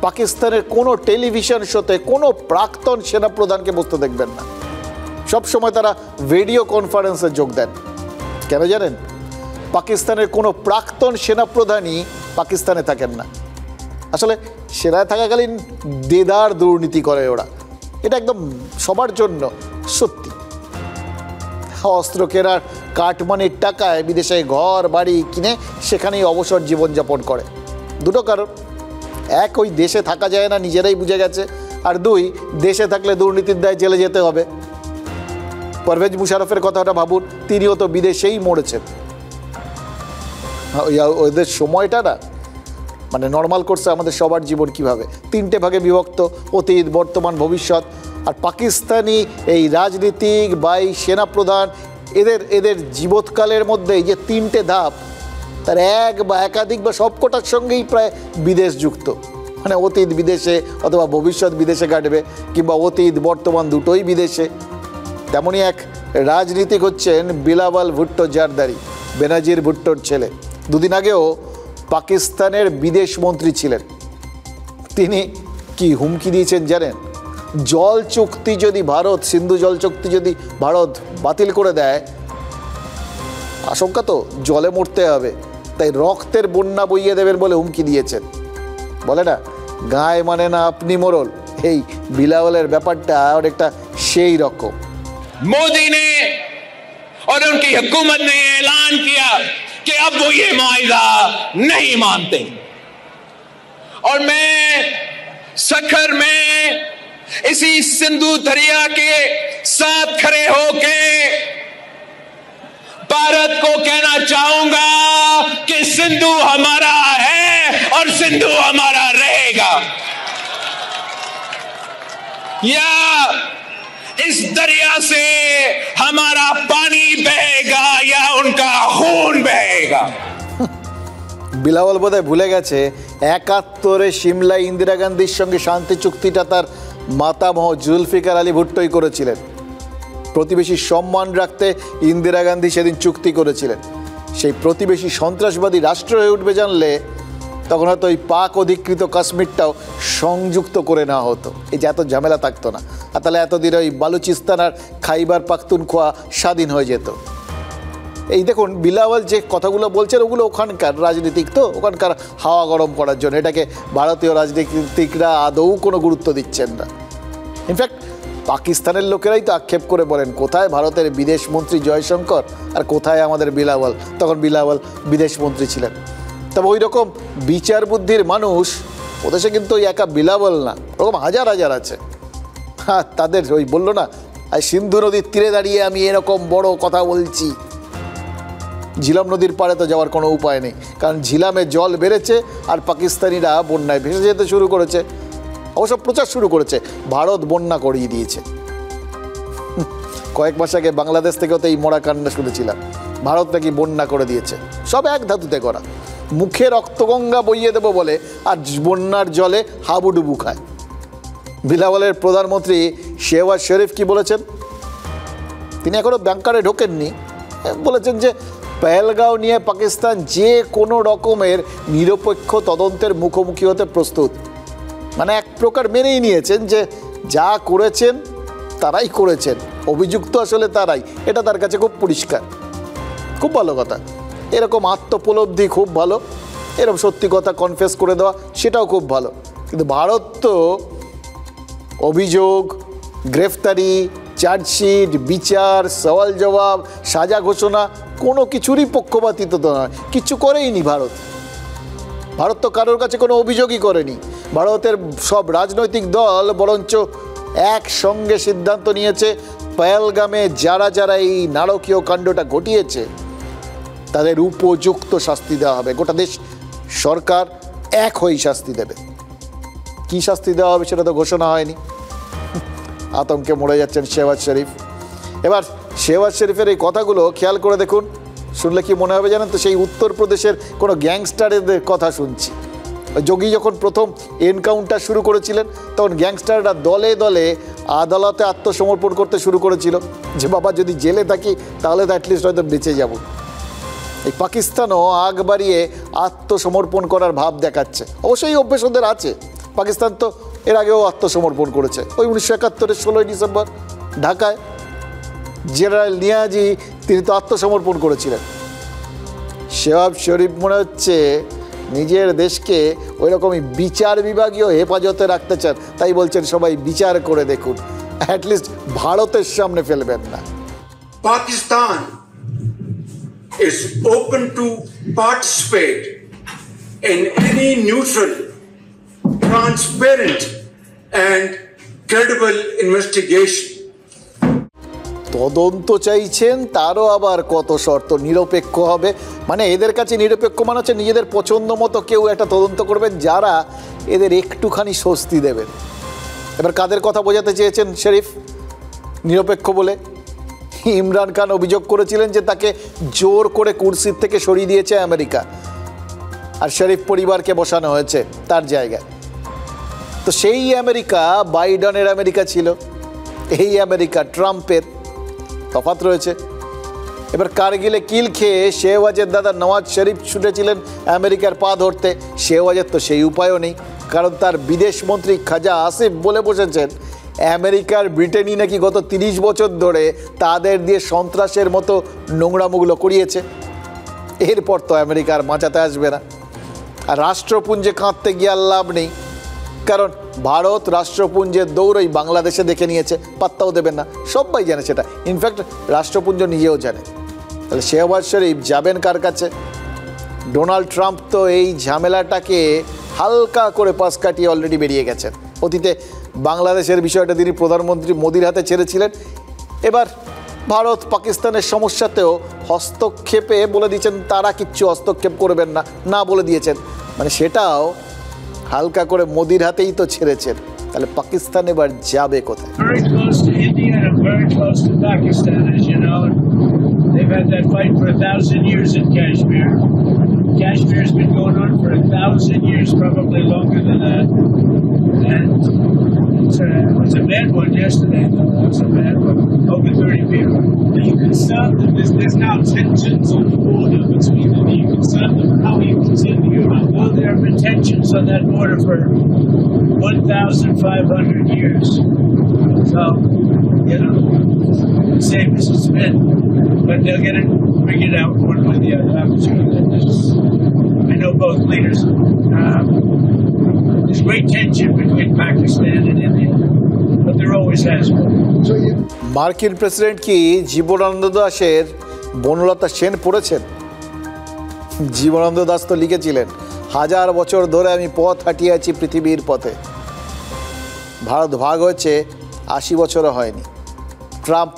পাকিস্তানের কোনো টেলিভিশন শোতে কোনো প্রাক্তন সেনা প্রধানকে বসতে দেখবেন না, সবসময় তারা ভিডিও কনফারেন্সে যোগ দেন। কেন জানেন? পাকিস্তানের কোনো প্রাক্তন সেনাপ্রধানই পাকিস্তানে থাকেন না। আসলে সেনায় থাকাকালীন দেদার দুর্নীতি করে ওরা, এটা একদম সবার জন্য সত্যি। অস্ত্র কেনার কাটমানির টাকায় বিদেশে ঘর বাড়ি কিনে সেখানেই অবসর জীবনযাপন করে। দুটো কারণ, এক ওই দেশে থাকা যায় না নিজেরাই বুঝে গেছে, আর দুই দেশে থাকলে দুর্নীতির দায়ে জেলে যেতে হবে। পারভেজ মুশারফের কথাটা ভাবুন, তিনিও তো বিদেশেই মরেছেন। ওদের সময়টা না মানে নর্মাল করছে আমাদের সবার জীবন কিভাবে, তিনটে ভাগে বিভক্ত, অতীত, বর্তমান, ভবিষ্যৎ। আর পাকিস্তানি এই রাজনীতিক বা এই সেনাপ্রধান এদের জীবৎকালের মধ্যে এই যে তিনটে ধাপ, তার এক বা একাধিক বা সবকটার সঙ্গেই প্রায় বিদেশ যুক্ত। মানে অতীত বিদেশে অথবা ভবিষ্যৎ বিদেশে কাটবে, কিংবা অতীত বর্তমান দুটোই বিদেশে। তেমনই এক রাজনীতিক হচ্ছেন বিলাওয়াল ভুট্টো জারদারি, বেনাজির ভুট্টোর ছেলে। দুদিন আগেও পাকিস্তানের বিদেশ মন্ত্রী ছিলেন। তিনি কি হুমকি দিয়েছেন জানেন? জল চুক্তি যদি ভারত, সিন্ধু জল চুক্তি যদি ভারত বাতিল করে দেয়, আশঙ্কা তো জলে মরতে হবে, তাই রক্তের বন্যা বইয়ে দেবেন বলে হুমকি দিয়েছেন। বলে না গায়ে মানে না আপনি মোড়ল, এই বিলাওয়ালের ব্যাপারটা অনেকটা সেই রকম। मोदी ने और उनकी हुकूमत ने ऐलान किया कि अब वो ये मुआहिदा नहीं मानते, और मैं सखर में इसी सिंधु दरिया के साथ खड़े होके भारत को कहना चाहूंगा कि सिंधु हमारा है और सिंधु हमारा रहेगा। या इस दरिया से हमारा पानी बहेगा या उनका खून बहेगा। বিলাওয়াল বোধহয় ভুলে গেছে ৭১ সিমলায় ইন্দিরা গান্ধীর সঙ্গে শান্তি চুক্তিটা তার মাতামহ জুলফিকার আলী ভুট্টোই করেছিলেন। প্রতিবেশীর সম্মান রাখতে ইন্দিরা গান্ধী সেদিন চুক্তি করেছিলেন। সেই প্রতিবেশী সন্ত্রাসবাদী রাষ্ট্র হয়ে উঠবে জানলে তখন হয়তো ওই পাক অধিকৃত কাশ্মীরটাও সংযুক্ত করে নেওয়া হতো, এই যে এত ঝামেলা থাকতো না। আর তাহলে এতদিন ওই বালুচিস্তান আর খাইবার পাখতুনখোয়া স্বাধীন হয়ে যেত। এই দেখুন বিলাওয়াল যে কথাগুলো বলছেন ওগুলো ওখানকার রাজনীতিক, তো ওখানকার হাওয়া গরম করার জন্য। এটাকে ভারতীয় রাজনীতিকরা আদৌ কোনো গুরুত্ব দিচ্ছেন না। ইনফ্যাক্ট পাকিস্তানের লোকেরাই তো আক্ষেপ করে বলেন কোথায় ভারতের বিদেশ মন্ত্রী জয়শঙ্কর আর কোথায় আমাদের বিলাওয়াল। তখন বিলাওয়াল বিদেশ মন্ত্রী ছিলেন। তবে ওই রকম বিচার বুদ্ধির মানুষ ওদেশে কিন্তু ওই একা বিলাওয়াল না, ওরকম হাজার হাজার আছে। হ্যাঁ, তাদের ওই বললো না সিন্ধু নদীর তীরে দাঁড়িয়ে আমি এরকম বড় কথা বলছি। ঝিলাম নদীর পাড়ে তো যাওয়ার কোনো উপায় নেই, কারণ ঝিলামে জল বেড়েছে আর পাকিস্তানিরা বন্যায় ভেসে যেতে শুরু করেছে। অবশ্য প্রচার শুরু করেছে ভারত বন্যা করিয়ে দিয়েছে। কয়েক মাস আগে বাংলাদেশ থেকেও তো এই মরা কান্না শুনেছিলাম, ভারত নাকি বন্যা করে দিয়েছে। সব এক ধাতুতে করা, মুখে রক্তগঙ্গা বইয়ে দেবো বলে আর বন্যার জলে হাবুডুবু খায়। বিলাওয়ালের প্রধানমন্ত্রী শেহবাজ শরীফ কি বলেছেন? তিনি এখনও ব্যাংকারে ঢোকেননি, বলেছেন যে পেহেলগাঁও নিয়ে পাকিস্তান যে কোনো রকমের নিরপেক্ষ তদন্তের মুখোমুখি হতে প্রস্তুত। মানে এক প্রকার মেনেই নিয়েছেন যে যা করেছেন তারাই করেছেন, অভিযুক্ত আসলে তারাই, এটা তার কাছে খুব পরিষ্কার। খুব ভালো কথা, এরকম আত্মোপলব্ধি খুব ভালো, এরকম সত্যি কথা কনফেস করে দেওয়া সেটাও খুব ভালো। কিন্তু ভারত তো অভিযোগ, গ্রেফতারি, চার্জশিট, বিচার, সওয়াল জবাব, সাজা ঘোষণা কোনো কিছুরই পক্ষপাতিত্ব তো নয়, কিচ্ছু করেইনি ভারত। ভারত তো কারোর কাছে কোনো অভিযোগই করেনি। ভারতের সব রাজনৈতিক দল বরঞ্চ একসঙ্গে সিদ্ধান্ত নিয়েছে পহেলগামে যারা যারা এই নারকীয় কাণ্ডটা ঘটিয়েছে তাদের উপযুক্ত শাস্তি দেওয়া হবে। গোটা দেশ সরকার এক হয়েই শাস্তি দেবে। কী শাস্তি দেওয়া হবে সেটা তো ঘোষণা হয়নি। আতঙ্কে মরে যাচ্ছেন শেহবাজ শরীফ। এবার শেহবাজ শরীফের এই কথাগুলো খেয়াল করে দেখুন, শুনলে কি মনে হবে জানেন তো? সেই উত্তরপ্রদেশের কোনো গ্যাংস্টারদের কথা শুনছি। যোগী যখন প্রথম এনকাউন্টার শুরু করেছিলেন তখন গ্যাংস্টাররা দলে দলে আদালতে আত্মসমর্পণ করতে শুরু করেছিল যে বাবা যদি জেলে থাকি তাহলে তো অ্যাটলিস্ট হয়তো বেঁচে যাব। এই পাকিস্তানও আগ বাড়িয়ে আত্মসমর্পণ করার ভাব দেখাচ্ছে। অবশ্যই অভ্যেস ওদের আছে। পাকিস্তান তো এর আগেও আত্মসমর্পণ করেছে। ওই 1971-এর 16ই ডিসেম্বর ঢাকায় জেনারেল নিয়াজি তিনি তো আত্মসমর্পণ করেছিলেন। শেহবাজ শরীফ মনে হচ্ছে নিজের দেশকে ওই রকমই বিচার বিভাগীয় হেফাজতে রাখতে চান, তাই বলছেন সবাই বিচার করে দেখুন, অ্যাটলিস্ট ভারতের সামনে ফেলবেন না। Pakistan is open to participate in any neutral, transparent and credible investigation. তদন্ত চাইছেন, তারও আবার কত শর্ত। নিরপেক্ষ হবে মানে এদের কাছে নিরপেক্ষ মানে হচ্ছে নিজেদের পছন্দ মতো কেউ একটা তদন্ত করবেন যারা এদের একটুখানি স্বস্তি দেবেন। এবার কাদের কথা বোঝাতে চেয়েছেন শরীফ নিরপেক্ষ বলে? ইমরান খান অভিযোগ করেছিলেন যে তাকে জোর করে কুরসির থেকে সরিয়ে দিয়েছে আমেরিকা, আর শরীফ পরিবারকে বসানো হয়েছে তার জায়গায়। তো সেই আমেরিকা বাইডেনের আমেরিকা ছিল, এই আমেরিকা ট্রাম্পের। তফাৎ রয়েছে। এবার কারগিলে কিল খেয়ে শেহবাজের দাদা নওয়াজ শরীফ ছুটেছিলেন আমেরিকার পা ধরতে। শেহবাজের তো সেই উপায়ও নেই, কারণ তার বিদেশমন্ত্রী খাজা আসিফ বলে বসেছেন আমেরিকার ব্রিটেনই নাকি গত 30 বছর ধরে তাদের দিয়ে সন্ত্রাসের মতো নোংরামুগুলো করিয়েছে। এরপর তো আমেরিকার বাঁচাতে আসবে না। আর রাষ্ট্রপুঞ্জে কাঁদতে গিয়ে আর লাভ নেই, কারণ ভারত রাষ্ট্রপুঞ্জের দৌড়ই বাংলাদেশে দেখে নিয়েছে, পাত্তাও দেবেন না। সবাই জানে সেটা, ইনফ্যাক্ট রাষ্ট্রপুঞ্জ নিজেও জানে। তাহলে শেহবাজ শরীফ যাবেন কার কাছে? ডোনাল্ড ট্রাম্প তো এই ঝামেলাটাকে হালকা করে পাশ কাটিয়ে অলরেডি বেরিয়ে গেছেন। অতীতে বাংলাদেশের বিষয়টা তিনি প্রধানমন্ত্রী মোদির হাতে ছেড়েছিলেন। এবার ভারত পাকিস্তানের সমস্যাতেও হস্তক্ষেপে বলে দিয়েছেন তারা কিচ্ছু হস্তক্ষেপ করবেন না, না বলে দিয়েছেন, মানে সেটাও হালকা করে মোদির হাতেই তো ছেড়েছেন। তাহলে পাকিস্তান এবার যাবে কোথায়? Very close to India and very close to Pakistan, as you know. They've had that fight for 1,000 years in Kashmir. Kashmir's been going on for 1,000 years, probably longer than that. And it was a bad one yesterday. It was a bad one. Over 30 people. You can stop them. There's now tensions on the border between them. You can stop them. How you continue? Well, there have been tensions on that border for 1,500 years. So, you know, same as it's been. But they'll get it figured out one way or the other. I'm sure that I know both leaders. There's great tension between Pakistan and India, but there always has been. মার্কিন president কি জীবনানন্দ দাশের বনলতা সেন পড়েছেন? জীবনানন্দ দাস তো লিখেছিলেন 1000 বছর ধরে আমি পথ হাঁটিয়ে আছি পৃথিবীর পথে। ভারত ভাগ হয়েছে 80 বছরও হয়নি। ট্রাম্প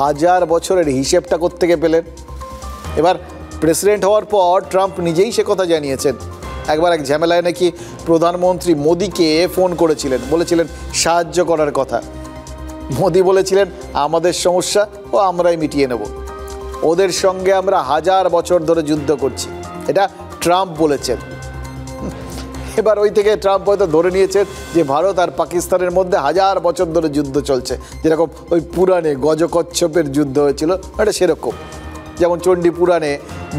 1000 বছরের হিসেবটা কোত্থেকে পেলেন? এবার প্রেসিডেন্ট হওয়ার পর ট্রাম্প নিজেই সে কথা জানিয়েছেন। একবার এক ঝামেলায় নাকি প্রধানমন্ত্রী মোদিকে ফোন করেছিলেন, বলেছিলেন সাহায্য করার কথা। মোদি বলেছিলেন আমাদের সমস্যা ও আমরাই মিটিয়ে নেব, ওদের সঙ্গে আমরা 1000 বছর ধরে যুদ্ধ করছি, এটা ট্রাম্প বলেছেন। এবার ওই থেকে ট্রাম্প হয়তো ধরে নিয়েছেন যে ভারত আর পাকিস্তানের মধ্যে 1000 বছর ধরে যুদ্ধ চলছে, যেরকম ওই পুরাণে গজকচ্ছপের যুদ্ধ হয়েছিল, এটা সেরকম। যেমন চণ্ডী পুরাণে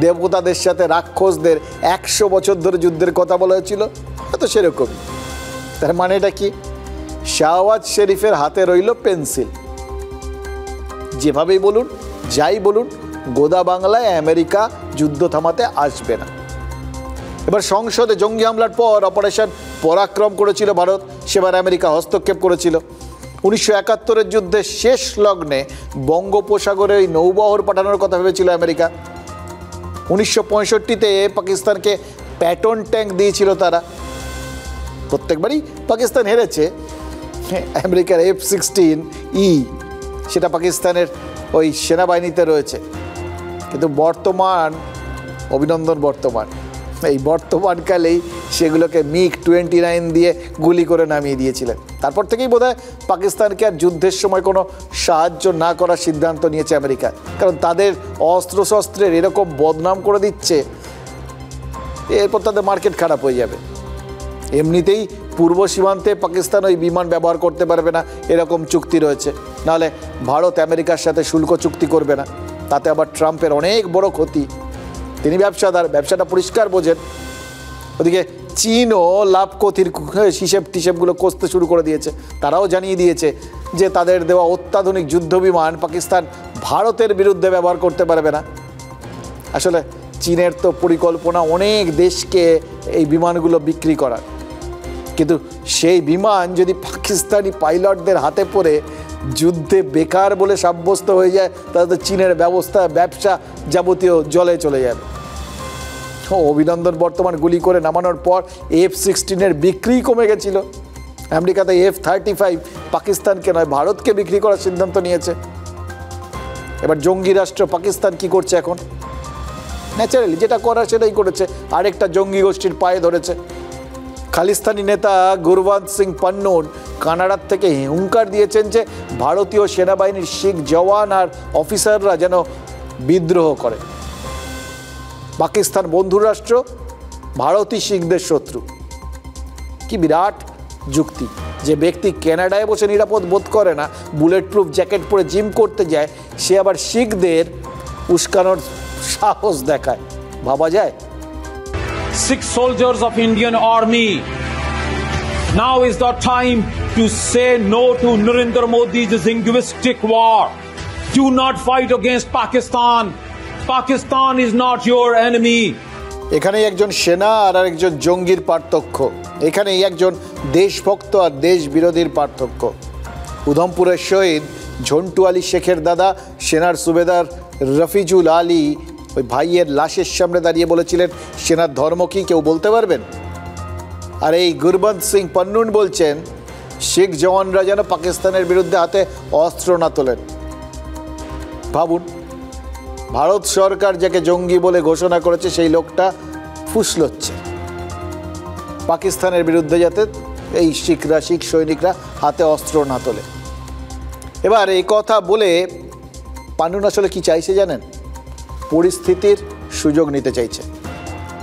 দেবতাদের সাথে রাক্ষসদের 100 বছর ধরে যুদ্ধের কথা বলা হয়েছিল, হয়তো সেরকমই। তার মানে এটা কি? শাহবাজ শরীফের হাতে রইল পেন্সিল। যেভাবেই বলুন, যাই বলুন, গোদা বাংলায় আমেরিকা যুদ্ধ থামাতে আসবে না। এবার সংসদে জঙ্গি হামলার পর অপারেশন পরাক্রম করেছিল ভারত, সেবার আমেরিকা হস্তক্ষেপ করেছিল। 1971 যুদ্ধের শেষ লগ্নে বঙ্গোপসাগরে ওই নৌবহর পাঠানোর কথা ভেবেছিল আমেরিকা। 1965-তে পাকিস্তানকে প্যাটন ট্যাঙ্ক দিয়েছিল তারা। প্রত্যেকবারই পাকিস্তান হেরেছে। আমেরিকার F-16E সেটা পাকিস্তানের ওই সেনাবাহিনীতে রয়েছে, কিন্তু এই বর্তমানকালেই সেগুলোকে MiG-29 দিয়ে গুলি করে নামিয়ে দিয়েছিলেন। তারপর থেকেই বোধহয় পাকিস্তানকে আর যুদ্ধের সময় কোনো সাহায্য না করার সিদ্ধান্ত নিয়েছে আমেরিকা, কারণ তাদের অস্ত্রশস্ত্রের এরকম বদনাম করে দিচ্ছে, এরপর তাদের মার্কেট খারাপ হয়ে যাবে। এমনিতেই পূর্ব সীমান্তে পাকিস্তান ওই বিমান ব্যবহার করতে পারবে না এরকম চুক্তি রয়েছে, নাহলে ভারত আমেরিকার সাথে শুল্ক চুক্তি করবে না, তাতে আবার ট্রাম্পের অনেক বড় ক্ষতি। তিনি ব্যবসাদার, ব্যবসাটা পরিষ্কার বোঝেন। ওদিকে চীনও লাভ ক্ষতির হিসেবগুলো কষতে শুরু করে দিয়েছে। তারাও জানিয়ে দিয়েছে যে তাদের দেওয়া অত্যাধুনিক যুদ্ধ বিমান পাকিস্তান ভারতের বিরুদ্ধে ব্যবহার করতে পারবে না। আসলে চীনের তো পরিকল্পনা অনেক দেশকে এই বিমানগুলো বিক্রি করার, কিন্তু সেই বিমান যদি পাকিস্তানি পাইলটদের হাতে পড়ে যুদ্ধে বেকার বলে সাব্যস্ত হয়ে যায়, তাহলে তো চীনের ব্যবসা যাবতীয় জলে চলে যাবে। অভিনন্দন বর্তমান গুলি করে নামানোর পর F-16 বিক্রি কমে গেছিল। আমেরিকাতে F-35 পাকিস্তানকে নয় ভারতকে বিক্রি করার সিদ্ধান্ত নিয়েছে। এবার জঙ্গি রাষ্ট্র পাকিস্তান কি করছে এখন? ন্যাচারালি যেটা করার সেটাই করেছে, আরেকটা জঙ্গি গোষ্ঠীর পায়ে ধরেছে। খালিস্তানি নেতা গুরবন্ত সিং পান্নুন কানাডার থেকে হুঙ্কার দিয়েছেন যে ভারতীয় সেনাবাহিনীর শিখ জওয়ান আর অফিসাররা যেন বিদ্রোহ করে। পাকিস্তান বন্ধু রাষ্ট্র, ভারতই শিখদের শত্রু। কি বিরাট যুক্তি! যে ব্যক্তি কানাডায় বসে নিরাপদ বোধ করে না, বুলেট প্রুফ জ্যাকেট পরে জিম করতে যায়, সে আবার শিখদের উস্কানোর সাহস দেখায়। ভাবা যায়? 6 soldiers of Indian Army, now is the time to say no to Narendra Modi's linguistic war. Do not fight against Pakistan. Pakistan is not your enemy. এখানেই একজন সেনা আর একজন জঙ্গির পার্থক্য, এখানেই একজন দেশভক্ত আর দেশ বিরোধীর পার্থক্য। উধমপুরের শহীদ ঝন্টু আলী শেখের দাদা সেনার সুবেদার রফিজুল আলী ওই ভাইয়ের লাশের সামনে দাঁড়িয়ে বলেছিলেন, সেনার ধর্ম কি কেউ বলতে পারবেন? আর এই গুরবন্ত সিং পান্নুন বলছেন শিখ জওয়ানরা যেন পাকিস্তানের বিরুদ্ধে হাতে অস্ত্র না তোলেন। ভাবুন, ভারত সরকার যাকে জঙ্গি বলে ঘোষণা করেছে সেই লোকটা ফুসলচ্ছে পাকিস্তানের বিরুদ্ধে যাতে এই শিখ সৈনিকরা হাতে অস্ত্র না তোলে। এবার এই কথা বলে পান্নুন আসলে কি চাইছে জানেন? পরিস্থিতির সুযোগ নিতে চাইছে।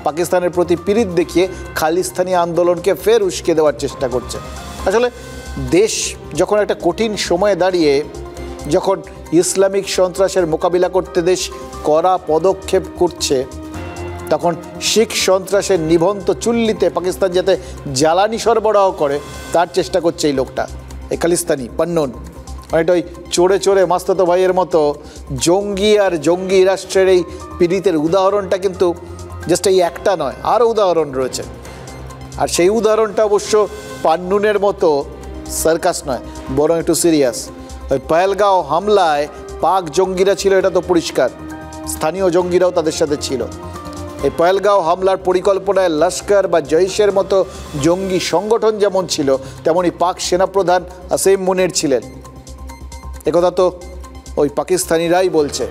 পাকিস্তানের প্রতি পীড়িত দেখিয়ে খালিস্তানি আন্দোলনকে ফের উস্কে দেওয়ার চেষ্টা করছে। আসলে দেশ যখন একটা কঠিন সময়ে দাঁড়িয়ে, যখন ইসলামিক সন্ত্রাসের মোকাবিলা করতে দেশ কড়া পদক্ষেপ করছে, তখন শিখ সন্ত্রাসের নিভন্ত চুল্লিতে পাকিস্তান যাতে জ্বালানি সরবরাহ করে তার চেষ্টা করছে এই লোকটা, এই খালিস্তানি পান্নুন। অনেকটা ওই চোরে চোরে মাস্তাতো ভাইয়ের মতো জঙ্গি আর জঙ্গি রাষ্ট্রের এই পীড়িতের উদাহরণটা কিন্তু জাস্ট এই একটা নয়, আরও উদাহরণ রয়েছে। আর সেই উদাহরণটা অবশ্য পান্নুনের মতো সার্কাস নয়, বরং একটু সিরিয়াস। ওই পহেলগাঁও হামলায় পাক জঙ্গিরা ছিল এটা তো পরিষ্কার, স্থানীয় জঙ্গিরাও তাদের সাথে ছিল। এই পহেলগাঁও হামলার পরিকল্পনায় লস্কর বা জৈশের মতো জঙ্গি সংগঠন যেমন ছিল, তেমনই পাক সেনাপ্রধান আসিম মুনির ছিলেন। একথা তো ওই পাকিস্তানিরাই বলছে,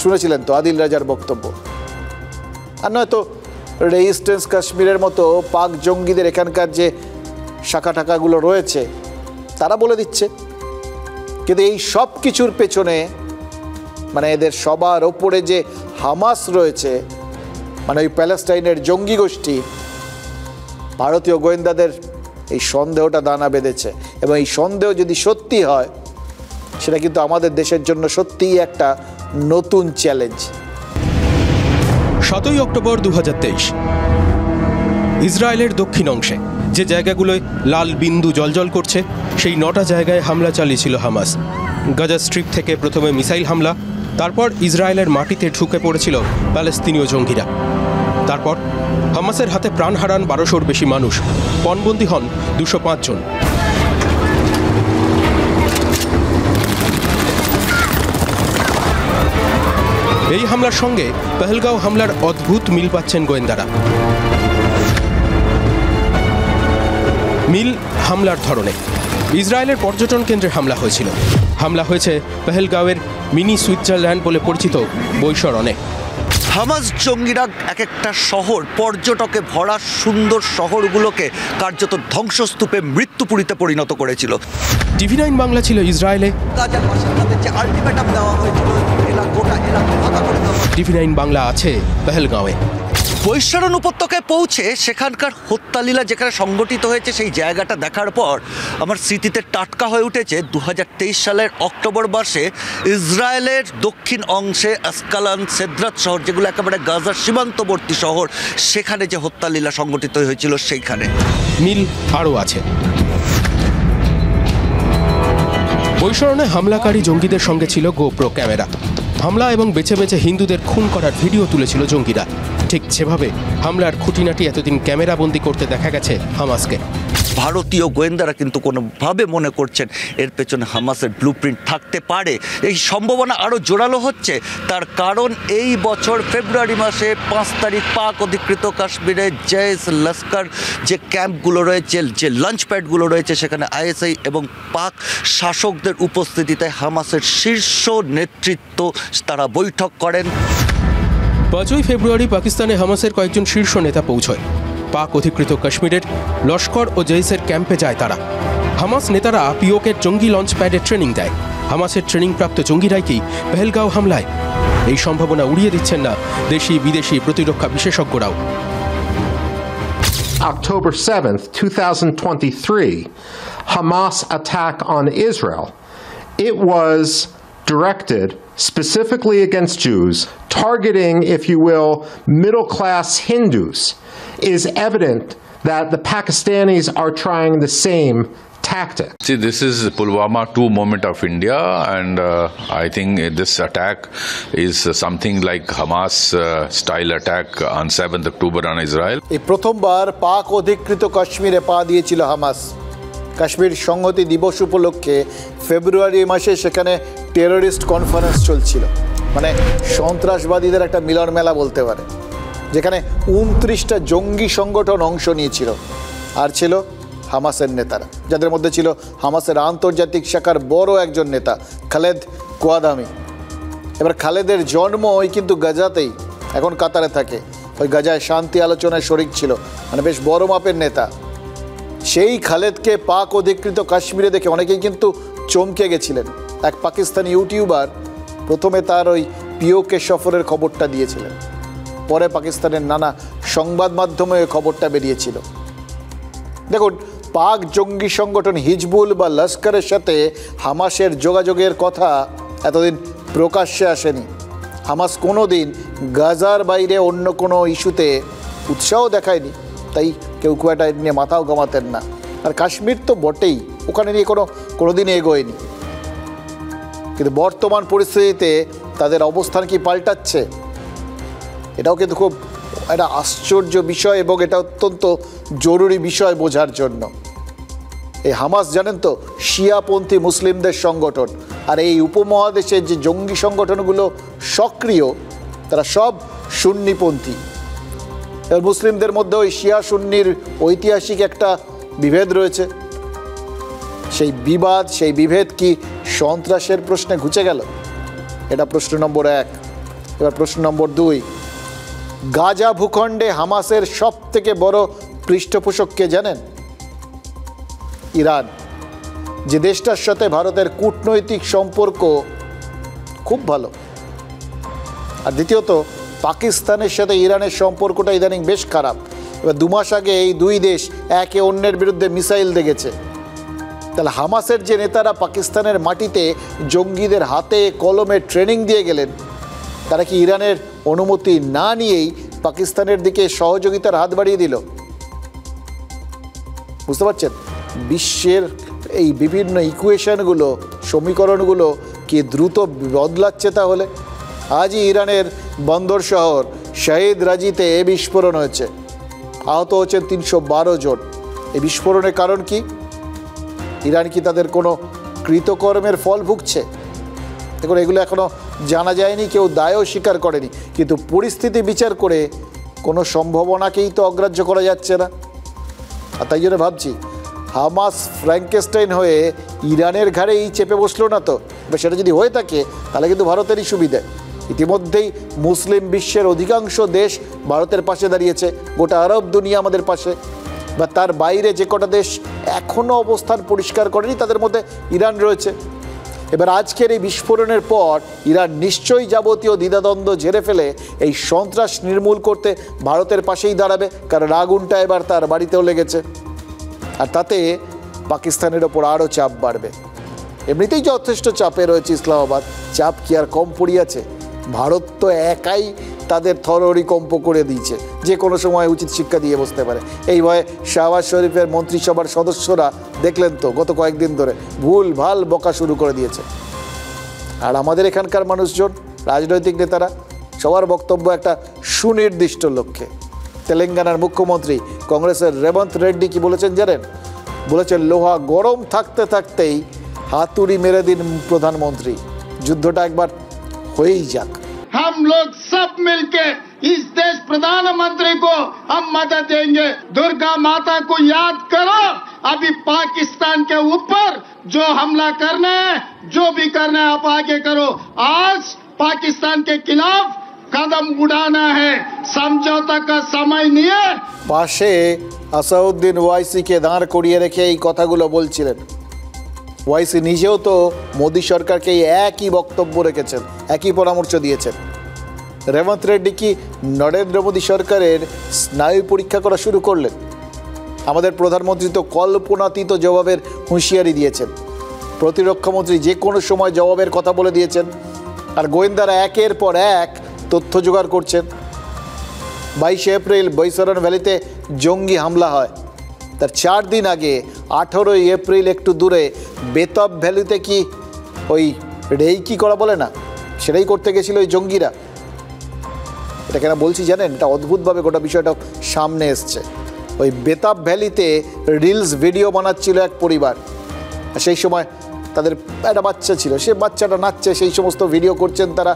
শুনেছিলেন তো আদিল রাজার বক্তব্য। আর নয়তো রেজিস্ট্যান্স কাশ্মীরের মতো পাক জঙ্গিদের এখানকার যে শাখা টাকাগুলো রয়েছে তারা বলে দিচ্ছে। কিন্তু এই সব কিছুর পেছনে, মানে এদের সবার ওপরে যে হামাস রয়েছে, মানে ওই প্যালেস্টাইনের জঙ্গি গোষ্ঠী, ভারতীয় গোয়েন্দাদের এই সন্দেহটা দানা বেঁধেছে। এবং এই সন্দেহ যদি সত্যি হয়, সেটা কিন্তু আমাদের দেশের জন্য সত্যিই একটা নতুন চ্যালেঞ্জ। 7 অক্টোবর 2023 ইসরায়েলের দক্ষিণ অংশে যে জায়গাগুলোয় লাল বিন্দু জ্বলজ্বল করছে, সেই 9টা জায়গায় হামলা চালিয়েছিল হামাস। গাজা স্ট্রিপ থেকে প্রথমে মিসাইল হামলা, তারপর ইসরায়েলের মাটিতে ঢুকে পড়েছিল প্যালেস্তিনীয় জঙ্গিরা। তারপর হামাসের হাতে প্রাণ হারান 1200-র বেশি মানুষ, পণবন্দী হন 205 জন। এই হামলার সঙ্গে পেহেলগাঁও হামলার অদ্ভুত মিল পাচ্ছেন গোয়েন্দারা। মিল হামলার ধরনে। ইসরায়েলের পর্যটন কেন্দ্রে হামলা হয়েছিল। হামলা হয়েছে পেহেলগাঁওয়ের মিনি সুইজারল্যান্ড বলে পরিচিত বৈশরণে। হামাস জঙ্গিরা এক একটা শহর, পর্যটকে ভরা সুন্দর শহরগুলোকে কার্যত ধ্বংসস্তূপে মৃত্যুপুরীতে পরিণত করেছিল। TV9 বাংলা ছিল ইসরায়েলে। গাজার বাসিন্দাদের যে আলটিমেটাম দেওয়া হয়েছিল, গোটা এলাকা ফাঁকা করে দেওয়া। TV9 বাংলা আছে পেহেলগাঁওয়ে। বৈশরণ উপত্যকায় পৌঁছে সেখানকার হত্যালীলা যেখানে সংগঠিত হয়েছে সেই জায়গাটা দেখার পর আমার স্মৃতিতে টাটকা হয়ে উঠেছে 2023 সালের অক্টোবর মাসে ইসরায়েলের দক্ষিণ অংশে আসকালান, সেদ্রাত শহর, যেগুলো একেবারে গাজার সীমান্তবর্তী শহর, সেখানে যে হত্যালীলা সংগঠিত হয়েছিল সেইখানে। মিল আরও আছে। বৈশরণে হামলাকারী জঙ্গিদের সঙ্গে ছিল গোপ্রো ক্যামেরা। হামলা এবং বেছে বেছে হিন্দুদের খুন করার ভিডিও তুলেছিল জঙ্গিরা। ঠিক যেভাবে হামলার খুঁটিনাটি এতদিন ক্যামেরাবন্দি করতে দেখা গেছে হামাসকে। ভারতীয় গোয়েন্দারা কিন্তু কোনোভাবে মনে করছেন এর পেছনে হামাসের ব্লুপ্রিন্ট থাকতে পারে। এই সম্ভাবনা আরও জোরালো হচ্ছে, তার কারণ এই বছর ফেব্রুয়ারি মাসে 5 তারিখ পাক অধিকৃত কাশ্মীরে জৈশ লস্কর যে ক্যাম্পগুলো রয়েছে, যে লঞ্চ প্যাডগুলো রয়েছে, সেখানে ISI এবং পাক শাসকদের উপস্থিতিতে হামাসের শীর্ষ নেতৃত্ব তারা বৈঠক করেন। 5ই ফেব্রুয়ারি পাকিস্তানে হামাসের কয়েকজন শীর্ষ নেতা পৌঁছয়। পাক অধিকৃত কাশ্মীরের লস্কর ও জৈশের ক্যাম্পে যায় তারা। হামাস নেতারা পিওকের জঙ্গি লঞ্চ প্যাডে ট্রেনিং দেয়। হামাসের ট্রেনিংপ্রাপ্ত জঙ্গিরাই কি পেহেলগাঁও হামলায়? এই সম্ভাবনা উড়িয়ে দিচ্ছেন না দেশি বিদেশি প্রতিরক্ষা বিশেষজ্ঞরাও। October 7th, 2023, Hamas attack on Israel. It was directed specifically against Jews, targeting, if you will, middle-class Hindus, is evident that the Pakistanis are trying the same tactic. See, this is Pulwama 2 moment of India, and I think this attack is something like Hamas style attack on 7th October on Israel. এই প্রথমবার পাক অধিকৃত কাশ্মীরে পা দিয়েছিল Hamas. Kashmir সংহতি দিবস উপলক্ষে ফেব্রুয়ারি মাসে সেখানে টেররিস্ট কনফারেন্স চলছিল, মানে সন্ত্রাসবাদীদের একটা মিলন মেলা বলতে পারে, যেখানে 29টা জঙ্গি সংগঠন অংশ নিয়েছিল। আর ছিল হামাসের নেতারা, যাদের মধ্যে ছিল হামাসের আন্তর্জাতিক শাখার বড় একজন নেতা খালেদ কোয়াদামি। এবার খালেদের জন্ম ওই কিন্তু গাজাতেই, এখন কাতারে থাকে। ওই গাজায় শান্তি আলোচনায় শরিক ছিল, মানে বেশ বড় মাপের নেতা। সেই খালেদকে পাক অধিকৃত কাশ্মীরে দেখে অনেকেই কিন্তু চমকে গেছিলেন। এক পাকিস্তানি ইউটিউবার প্রথমে তার ওই পিওকে সফরের খবরটা দিয়েছিলেন, পরে পাকিস্তানের নানা সংবাদ মাধ্যমে ওই খবরটা বেরিয়েছিল। দেখুন, পাক জঙ্গি সংগঠন হিজবুল বা লস্করের সাথে হামাসের যোগাযোগের কথা এতদিন প্রকাশ্যে আসেনি। হামাস কোনো দিন গাজার বাইরে অন্য কোনো ইস্যুতে উৎসাহ দেখায়নি, তাই কেউ খুব একটা নিয়ে মাথাও ঘামাতেন না। আর কাশ্মীর তো বটেই, ওখানে নিয়ে কোনোদিন এগোয়নি। কিন্তু বর্তমান পরিস্থিতিতে তাদের অবস্থান কি পাল্টাচ্ছে, এটাও কিন্তু খুব একটা আশ্চর্য বিষয়, এবং এটা অত্যন্ত জরুরি বিষয় বোঝার জন্য। এই হামাস জানেন তো শিয়াপন্থী মুসলিমদের সংগঠন, আর এই উপমহাদেশের যে জঙ্গি সংগঠনগুলো সক্রিয় তারা সব সুন্নিপন্থী। এবার মুসলিমদের মধ্যে ওই শিয়া সুন্নির ঐতিহাসিক একটা বিভেদ রয়েছে। সেই বিভেদ কি সন্ত্রাসের প্রশ্নে ঘুচে গেল? এটা প্রশ্ন নম্বর 1। এবার প্রশ্ন নম্বর 2, গাজা ভূখণ্ডে হামাসের সব থেকে বড় পৃষ্ঠপোষক কে জানেন? ইরান, যে দেশটার সাথে ভারতের কূটনৈতিক সম্পর্ক খুব ভালো। আর দ্বিতীয়ত, পাকিস্তানের সাথে ইরানের সম্পর্কটা ইদানিং বেশ খারাপ। এবার 2 মাস আগে এই দুই দেশ একে অন্যের বিরুদ্ধে মিসাইল দেখেছে। তাহলে হামাসের যে নেতারা পাকিস্তানের মাটিতে জঙ্গিদের হাতে কলমে ট্রেনিং দিয়ে গেলেন, তারা কি ইরানের অনুমতি না নিয়েই পাকিস্তানের দিকে সহযোগিতার হাত বাড়িয়ে দিল? বুঝতে পারছেন, বিশ্বের এই বিভিন্ন ইকুয়েশনগুলো, সমীকরণগুলো কি দ্রুত বদলাচ্ছে। তাহলে আজই ইরানের বন্দর শহর শাহিদ রাজিতে বিস্ফোরণ হয়েছে, আহত হচ্ছেন 312 জন। এই বিস্ফোরণের কারণ কি? ইরান কি তাদের কোনো কৃতকর্মের ফল ভুগছে? দেখুন, এগুলো এখনও জানা যায়নি, কেউ দায়ও স্বীকার করেনি, কিন্তু পরিস্থিতি বিচার করে কোনো সম্ভাবনাকেই তো অগ্রাহ্য করা যাচ্ছে না। আর তাই জন্য ভাবছি হামাস ফ্র্যাঙ্কেস্টাইন হয়ে ইরানের ঘাড়েই চেপে বসলো না তো? এবার সেটা যদি হয়ে থাকে তাহলে কিন্তু ভারতেরই সুবিধে। ইতিমধ্যেই মুসলিম বিশ্বের অধিকাংশ দেশ ভারতের পাশে দাঁড়িয়েছে, গোটা আরব দুনিয়া আমাদের পাশে, বা তার বাইরে যে কটা দেশ এখনও অবস্থান পরিষ্কার করেনি তাদের মধ্যে ইরান রয়েছে। এবার আজকের এই বিস্ফোরণের পর ইরান নিশ্চয়ই যাবতীয় দ্বিধাদ্বন্দ্ব ঝেড়ে ফেলে এই সন্ত্রাস নির্মূল করতে ভারতের পাশেই দাঁড়াবে, কারণ আগুনটা এবার তার বাড়িতেও লেগেছে। আর তাতে পাকিস্তানের ওপর আরও চাপ বাড়বে। এমনিতেই যথেষ্ট চাপে রয়েছে ইসলামাবাদ, চাপ কি আর কম পড়িয়াছে? ভারত তো একাই তাদের থরহরিকম্প করে দিয়েছে, যে কোনো সময় উচিত শিক্ষা দিয়ে বসতে পারে। এই ভয়ে শাহবাজ শরীফের মন্ত্রিসভার সদস্যরা দেখলেন তো গত কয়েকদিন ধরে ভুল ভাল বকা শুরু করে দিয়েছে। আর আমাদের এখানকার মানুষজন, রাজনৈতিক নেতারা, সবার বক্তব্য একটা সুনির্দিষ্ট লক্ষ্যে। তেলেঙ্গানার মুখ্যমন্ত্রী কংগ্রেসের রেবন্ত রেড্ডি কি বলেছেন জানেন? বলেছেন লোহা গরম থাকতে থাকতেই হাতুড়ি মেরে দিন প্রধানমন্ত্রী, যুদ্ধটা একবার হয়েই যাক। हम लोग सब मिलके इस देश प्रधानमंत्री को हम मदद देंगे। दुर्गा माता को याद करो, अभी पाकिस्तान के ऊपर जो हमला करना है, जो भी करना है आप आगे करो। आज पाकिस्तान के खिलाफ कदम उठाना है, समझौता का समय नहीं है। পাশে আসাউদ্দিন ওয়াইসিকে দাঁড় করিয়ে রেখে এই কথাগুলো বলছিলেন। ওয়াইসি নিজেও তো মোদী সরকারকে একই বক্তব্য রেখেছেন, একই পরামর্শ দিয়েছেন। রেবন্ত রেড্ডি কি নরেন্দ্র মোদী সরকারের স্নায়ু পরীক্ষা করা শুরু করলেন? আমাদের প্রধানমন্ত্রী তো কল্পনাতীত জবাবের হুঁশিয়ারি দিয়েছেন, প্রতিরক্ষামন্ত্রী যে কোনো সময় জবাবের কথা বলে দিয়েছেন, আর গোয়েন্দারা একের পর এক তথ্য জোগাড় করছেন। 22 এপ্রিল বৈসরণ ভ্যালিতে জঙ্গি হামলা হয়, তার 4 দিন আগে 18 এপ্রিল একটু দূরে বেতব ভ্যালিতে কি ওই রেইকি করা বলে না, সেটাই করতে গেছিল ওই জঙ্গিরা। এটা কেন বলছি জানেন? এটা অদ্ভুতভাবে গোটা বিষয়টা সামনে এসছে। ওই বেতাব ভ্যালিতে রিলস ভিডিও বানাচ্ছিল এক পরিবার, আর সেই সময় তাদের একটা বাচ্চা ছিল, সে বাচ্চাটা নাচছে, সেই সমস্ত ভিডিও করছেন তারা।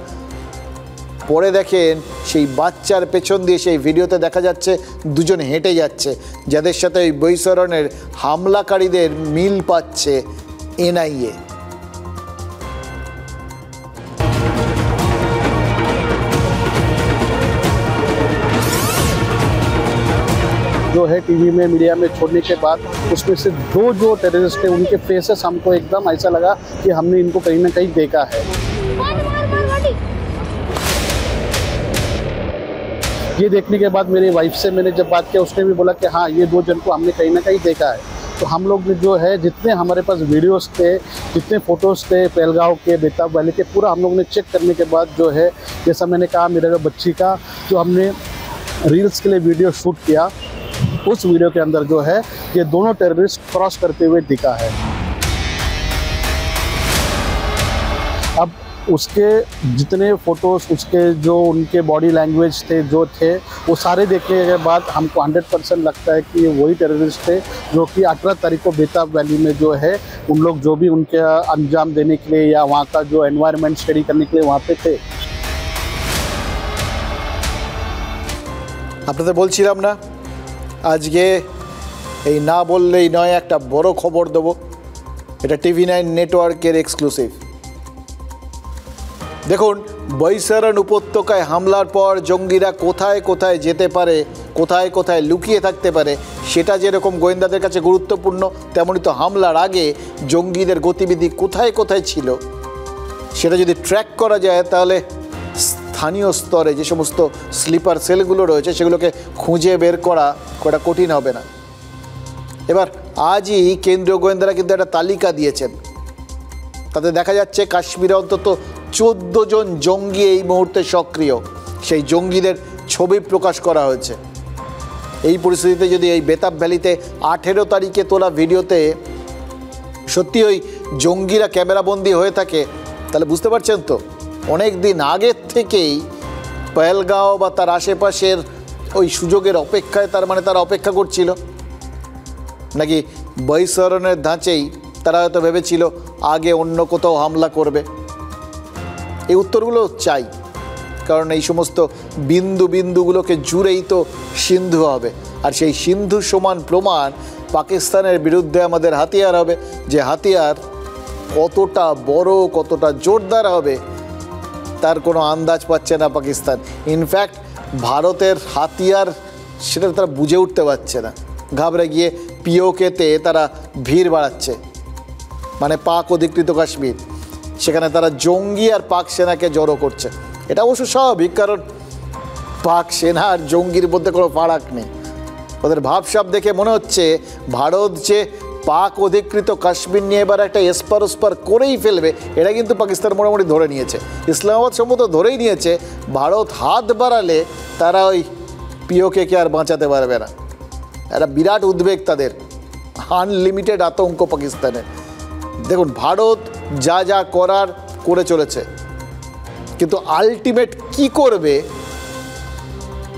পরে দেখেন সেই বাচ্চার পেছন দিয়ে সেই ভিডিওতে দেখা যাচ্ছে দুজন হেঁটে যাচ্ছে, যাদের সাথে ওই বৈসরণের হামলাকারীদের মিল পাচ্ছে এনআইএ। जो है टीवी में मीडिया में छोड़ने के बाद उसमें से दो जो टेररिस्ट थे उनके फेसेस हमको एकदम ऐसा लगा कि हमने इनको कहीं ना कहीं देखा है। ये देखने के बाद मेरी वाइफ से मैंने जब बात किया, उसने भी बोला कि हाँ ये 2 जन को हमने कहीं ना कहीं देखा है। तो हम लोग ने जो है जितने हमारे पास वीडियोस थे, जितने फ़ोटोज़ थे पहलगांव के, बेताब वैली के, पूरा हम लोग ने चेक करने के बाद जो है, जैसा मैंने कहा मेरे बच्ची का जो हमने रील्स के लिए वीडियो शूट किया, उस वीडियो के अंदर जो है ये दोनों टेररिस्ट क्रॉस करते हुए दिखा है। अब उसके जितने फ़ोटोज़, उसके जो उनके बॉडी लैंग्वेज थे जो थे, वो सारे देखने के बाद हमको 100% लगता है कि ये वही टेररिस्ट थे जो कि 18 तारीख को बेताब वैली में जो है उन लोग जो भी उनके अंजाम देने के लिए या वहाँ का जो एनवायरनमेंट स्टडी करने के लिए वहाँ पे थे। আপনাদের বলছিলাম না আজকে এই না বললেই নয় একটা বড় খবর দেবো, এটা TV9 নেটওয়ার্কের এক্সক্লুসিভ। দেখুন, বৈসরণ উপত্যকায় হামলার পর জঙ্গিরা কোথায় কোথায় যেতে পারে, কোথায় কোথায় লুকিয়ে থাকতে পারে, সেটা যেরকম গোয়েন্দাদের কাছে গুরুত্বপূর্ণ, তেমনই তো হামলার আগে জঙ্গিদের গতিবিধি কোথায় কোথায় ছিল সেটা যদি ট্র্যাক করা যায় তাহলে স্থানীয় স্তরে যে সমস্ত স্লিপার সেলগুলো রয়েছে সেগুলোকে খুঁজে বের করা কঠিন হবে না। এবার আজই কেন্দ্রীয় গোয়েন্দারা কিন্তু একটা তালিকা দিয়েছেন, তাতে দেখা যাচ্ছে কাশ্মীরে অন্তত 14 জন জঙ্গি এই মুহূর্তে সক্রিয়, সেই জঙ্গিদের ছবি প্রকাশ করা হয়েছে। এই পরিস্থিতিতে যদি এই বেতাব ভ্যালিতে 18 তারিখে তোলা ভিডিওতে সত্যি ওই জঙ্গিরা ক্যামেরাবন্দি হয়ে থাকে, তাহলে বুঝতে পারছেন তো অনেক দিন আগের থেকেই পহেলগাঁও বা তার আশেপাশের ওই সুযোগের অপেক্ষায়, তার মানে তারা অপেক্ষা করছিল, নাকি বৈসরণের ধাঁচেই তারা হয়তো ভেবেছিল আগে অন্য কোথাও হামলা করবে। এই উত্তরগুলো চাই, কারণ এই সমস্ত বিন্দুগুলোকে জুড়েই তো সিন্ধু হবে, আর সেই সিন্ধু সমান প্রমাণ পাকিস্তানের বিরুদ্ধে আমাদের হাতিয়ার হবে, যে হাতিয়ার কতটা বড় কতটা জোরদার হবে তার কোনো আন্দাজ পাচ্ছে না পাকিস্তান। ইনফ্যাক্ট ভারতের হাতিয়ার সেটা তারা বুঝে উঠতে পারছে না, ঘাবড়ে গিয়ে পিওকেতে তারা ভিড় বাড়াচ্ছে, মানে পাক অধিকৃত কাশ্মীর, সেখানে তারা জঙ্গি আর পাক সেনাকে জড়ো করছে। এটা অবশ্য স্বাভাবিক, কারণ পাক সেনা আর জঙ্গির মধ্যে কোনো ফারাক নেই। ওদের ভাবসাব দেখে মনে হচ্ছে ভারত যে পাক অধিকৃত কাশ্মীর নিয়ে এবার একটা এসপার ওসপার করেই ফেলবে, এটা কিন্তু পাকিস্তান মোটামুটি ধরে নিয়েছে, ইসলামাবাদ সম্ভবত ধরেই নিয়েছে। ভারত হাত বাড়ালে তারা ওই পিওকে আর বাঁচাতে পারবে না। একটা বিরাট উদ্বেগ তাদের, আনলিমিটেড আতঙ্ক পাকিস্তানের। দেখুন, ভারত যা যা করার করে চলেছে, কিন্তু আলটিমেট কি করবে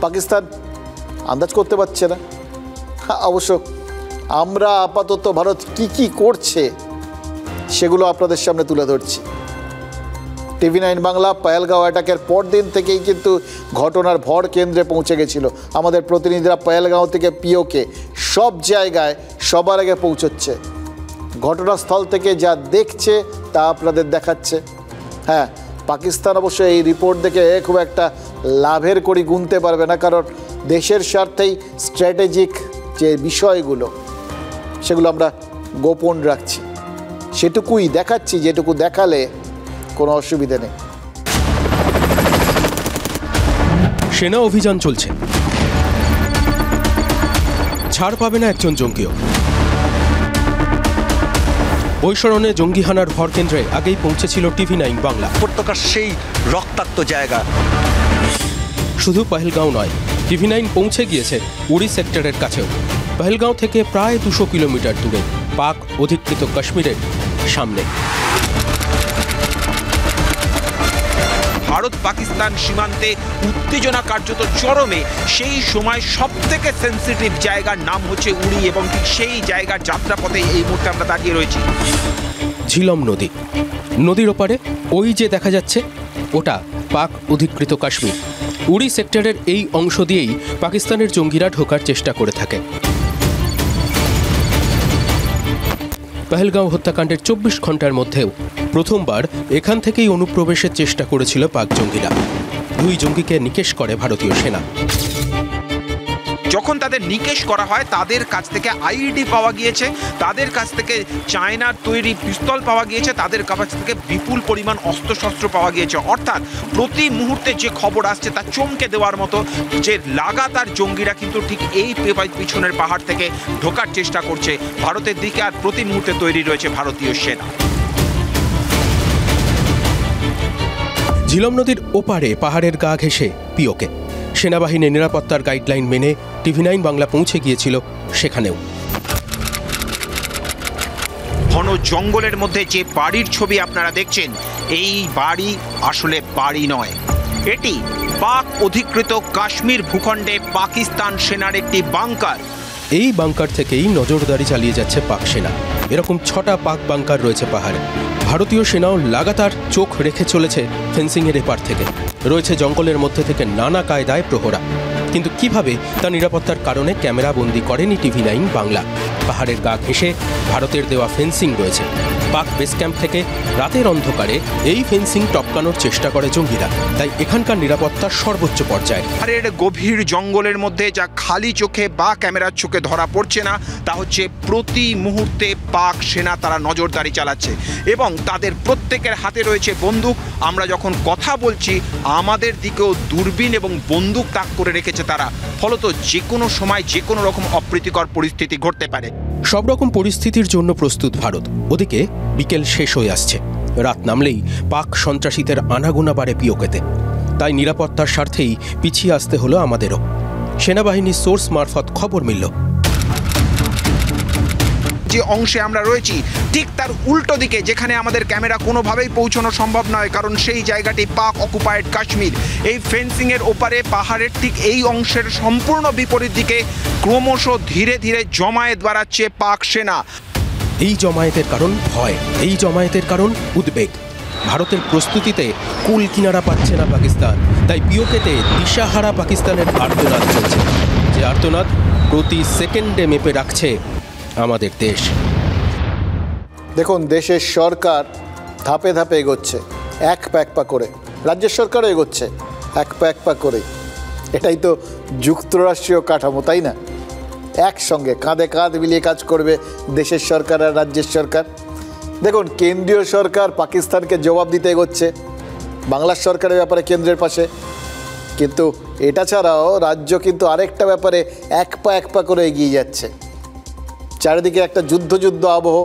পাকিস্তান আন্দাজ করতে পারছে না। অবশ্য আমরা আপাতত ভারত কি করছে সেগুলো আপনাদের সামনে তুলে ধরছি। TV9 বাংলা পহেলগাঁও অ্যাটাকের পরদিন থেকেই কিন্তু ঘটনার ভর কেন্দ্রে পৌঁছে গেছিল। আমাদের প্রতিনিধিরা পহেলগাঁও থেকে পিওকে সব জায়গায় সবার আগে পৌঁছচ্ছে, ঘটনাস্থল থেকে যা দেখছে তা আপনাদের দেখাচ্ছে। হ্যাঁ, পাকিস্তান অবশ্য এই রিপোর্ট দেখে খুব একটা লাভের কড়ি গুনতে পারবে না, কারণ দেশের স্বার্থেই স্ট্র্যাটেজিক যে বিষয়গুলো সেগুলো আমরা গোপন রাখছি, সেটুকুই দেখাচ্ছি, যেটুকু দেখালে কোনো অসুবিধা নেই। সেনা অভিযান চলছে, ছাড় পাবে না একজন জঙ্গিও। বৈশরণে জঙ্গি হানার ভর কেন্দ্রে আগেই পৌঁছেছিল TV9 বাংলা। উপত্যকার সেই রক্তাক্ত জায়গা। শুধু পহেলগাঁও নয়, TV9 পৌঁছে গিয়েছে উড়ি সেক্টরের কাছেও। পহেলগাঁও থেকে প্রায় 200 কিলোমিটার দূরে পাক অধিকৃত কাশ্মীরের সামনে। ভারত পাকিস্তান সীমান্তে উত্তেজনা কার্যত চরমে। সেই সময় সব থেকে সেন্সিটিভ জায়গার নাম হচ্ছে উড়ি, এবং ঠিক সেই জায়গার যাত্রাপথে এই মুহূর্তে আমরা দাঁড়িয়ে রয়েছি। ঝিলম নদী, নদীর ওপারে ওই যে দেখা যাচ্ছে ওটা পাক অধিকৃত কাশ্মীর। উড়ি সেক্টরের এই অংশ দিয়েই পাকিস্তানের জঙ্গিরা ঢোকার চেষ্টা করে থাকে। পহেলগাঁও হত্যাকাণ্ডের 24 ঘন্টার মধ্যেও প্রথমবার এখান থেকেই অনুপ্রবেশের চেষ্টা করেছিল পাক জঙ্গিরা। 2 জঙ্গিকে নিকেশ করে ভারতীয় সেনা। যখন তাদের নিকেশ করা হয়, তাদের কাছ থেকে আইডি পাওয়া গিয়েছে, তাদের কাছ থেকে চায়নার তৈরি পিস্তল পাওয়া গিয়েছে, তাদের কাছ থেকে বিপুল পরিমাণ অস্ত্রশস্ত্র পাওয়া গিয়েছে। অর্থাৎ প্রতি মুহূর্তে যে খবর আসছে তা চমকে দেওয়ার মতো, যে লাগাতার জঙ্গিরা কিন্তু ঠিক এই পিছনের পাহাড় থেকে ঢোকার চেষ্টা করছে ভারতের দিকে, আর প্রতি মুহূর্তে তৈরি রয়েছে ভারতীয় সেনা। ঝিলম নদীর ওপারে পাহাড়ের গা ঘেঁষে পিওকে। সেনাবাহিনীর নিরাপত্তার গাইডলাইন মেনে TV9 বাংলা পৌঁছে গিয়েছিল সেখানেও। ঘন জঙ্গলের মধ্যে যে বাড়ির ছবি আপনারা দেখছেন, এই বাড়ি আসলে বাড়ি নয়, এটি পাক অধিকৃত কাশ্মীর ভূখণ্ডে পাকিস্তান সেনার একটি বাংকার। এই বাংকার থেকেই নজরদারি চালিয়ে যাচ্ছে পাক সেনা। এরকম 6টা পাক বাংকার রয়েছে পাহাড়ে। ভারতীয় সেনাও লাগাতার চোখ রেখে চলেছে ফেন্সিংয়ের এপার থেকে। রয়েছে জঙ্গলের মধ্যে থেকে নানা কায়দায় প্রহরা। কিন্তু কিভাবে তা নিরাপত্তার কারণে ক্যামেরা বন্দি করেনি TV9 বাংলা। পাহাড়ের গা ঘেঁষে ভারতের দেওয়া ফেন্সিং রয়েছে। পাক বেস ক্যাম্প থেকে রাতের অন্ধকারে এই ফেন্সিং টপকানোর চেষ্টা করে জঙ্গিরা, তাই এখানকার নিরাপত্তার সর্বোচ্চ পর্যায়ে। পাহাড়ের গভীর জঙ্গলের মধ্যে যা খালি চোখে বা ক্যামেরার চোখে ধরা পড়ছে না, তা হচ্ছে প্রতি মুহূর্তে পাক সেনা তারা নজরদারি চালাচ্ছে, এবং তাদের প্রত্যেকের হাতে রয়েছে বন্দুক। আমরা যখন কথা বলছি আমাদের দিকেও দূরবীন এবং বন্দুক তাক করে রেখেছে তারা, ফলত যে কোনো সময় যে কোনো রকম অপ্রীতিকর পরিস্থিতি ঘটতে পারে। সব রকম পরিস্থিতির জন্য প্রস্তুত ভারত। ওদিকে বিকেল শেষ হয়ে আসছে, রাত নামলেই পাক সন্ত্রাসীদের আনাগোনা বাড়ে পিওকেতে। তাই নিরাপত্তার স্বার্থেই পিছিয়ে আসতে হলো আমাদেরও। সেনাবাহিনীর সোর্স মারফত খবর মিলল, যে অংশে আমরা রয়েছি ঠিক তার উল্টো দিকে, যেখানে আমাদের ক্যামেরা কোনোভাবেই পৌঁছানো সম্ভব নয়, কারণ সেই জায়গাটি পাক অকুপায়েড কাশ্মীর। এই ফেন্সিংয়ের ওপারে পাহাড়ের ঠিক এই অংশের সম্পূর্ণ বিপরীত দিকে ক্রমশ ধীরে ধীরে জমায়েত বাড়াচ্ছে পাক সেনা। এই জমায়েতের কারণ ভয়, এই জমায়েতের কারণ উদ্বেগ। ভারতের প্রস্তুতিতে কুল কিনারা পাচ্ছে না পাকিস্তান, তাই পিওকেতে দিশাহারা পাকিস্তানের আর্তনাদ চলছে, যে আর্তনাদ প্রতি সেকেন্ডে মেপে রাখছে আমাদের দেশ। দেখুন, দেশের সরকার ধাপে ধাপে এগোচ্ছে, এক পা এক পা করে। রাজ্যের সরকারও এগোচ্ছে এক পা এক পা করে। এটাই তো যুক্তরাষ্ট্রীয় কাঠামো, তাই না? একসঙ্গে কাঁধে কাঁধ মিলিয়ে কাজ করবে দেশের সরকার আর রাজ্যের সরকার। দেখুন, কেন্দ্রীয় সরকার পাকিস্তানকে জবাব দিতে এগোচ্ছে, বাংলার সরকারের ব্যাপারে কেন্দ্রের পাশে। কিন্তু এটা ছাড়াও রাজ্য কিন্তু আরেকটা ব্যাপারে এক পা করে এগিয়ে যাচ্ছে। চারিদিকে একটা যুদ্ধ আবহ,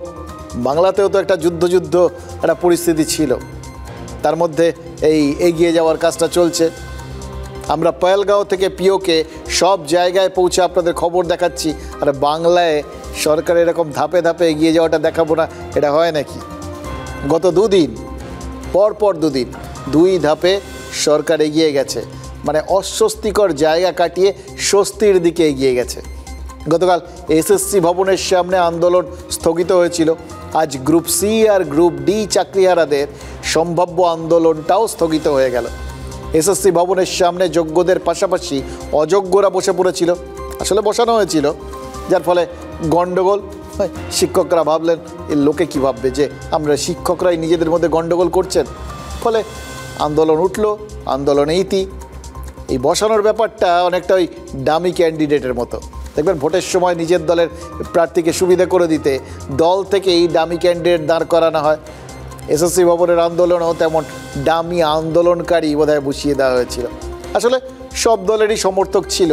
বাংলাতেও তো একটা যুদ্ধ একটা পরিস্থিতি ছিল, তার মধ্যে এই এগিয়ে যাওয়ার কাজটা চলছে। আমরা পহেলগাঁও থেকে পিওকে সব জায়গায় পৌঁছে আপনাদের খবর দেখাচ্ছি, আর বাংলায় সরকার এরকম ধাপে ধাপে এগিয়ে যাওয়াটা দেখাবো না, এটা হয় নাকি? গত দুদিন পরপর দুই ধাপে সরকার এগিয়ে গেছে, মানে অস্বস্তিকর জায়গা কাটিয়ে স্বস্তির দিকে এগিয়ে গেছে। গতকাল এসএসসি ভবনের সামনে আন্দোলন স্থগিত হয়েছিল, আজ গ্রুপ সি আর গ্রুপ ডি চাকরিহারাদের সম্ভাব্য আন্দোলনটাও স্থগিত হয়ে গেল। এসএসসি ভবনের সামনে যোগ্যদের পাশাপাশি অযোগ্যরা বসে পড়েছিল, আসলে বসানো হয়েছিল, যার ফলে গণ্ডগোল। শিক্ষকরা ভাবলেন এর লোকে কী ভাববে যে আমরা শিক্ষকরাই নিজেদের মধ্যে গণ্ডগোল করছেন, ফলে আন্দোলন উঠল, আন্দোলনে ইতি। এই বসানোর ব্যাপারটা অনেকটা ওই ডামি ক্যান্ডিডেটের মতো। দেখবেন ভোটের সময় নিজের দলের প্রার্থীকে সুবিধা করে দিতে দল থেকে এই ডামি ক্যান্ডিডেট দাঁড় করানো হয়। এসএসসি ভবনের আন্দোলনেও তেমন ডামি আন্দোলনকারী বোধহয় বসিয়ে দেওয়া হয়েছিল। আসলে সব দলেরই সমর্থক ছিল,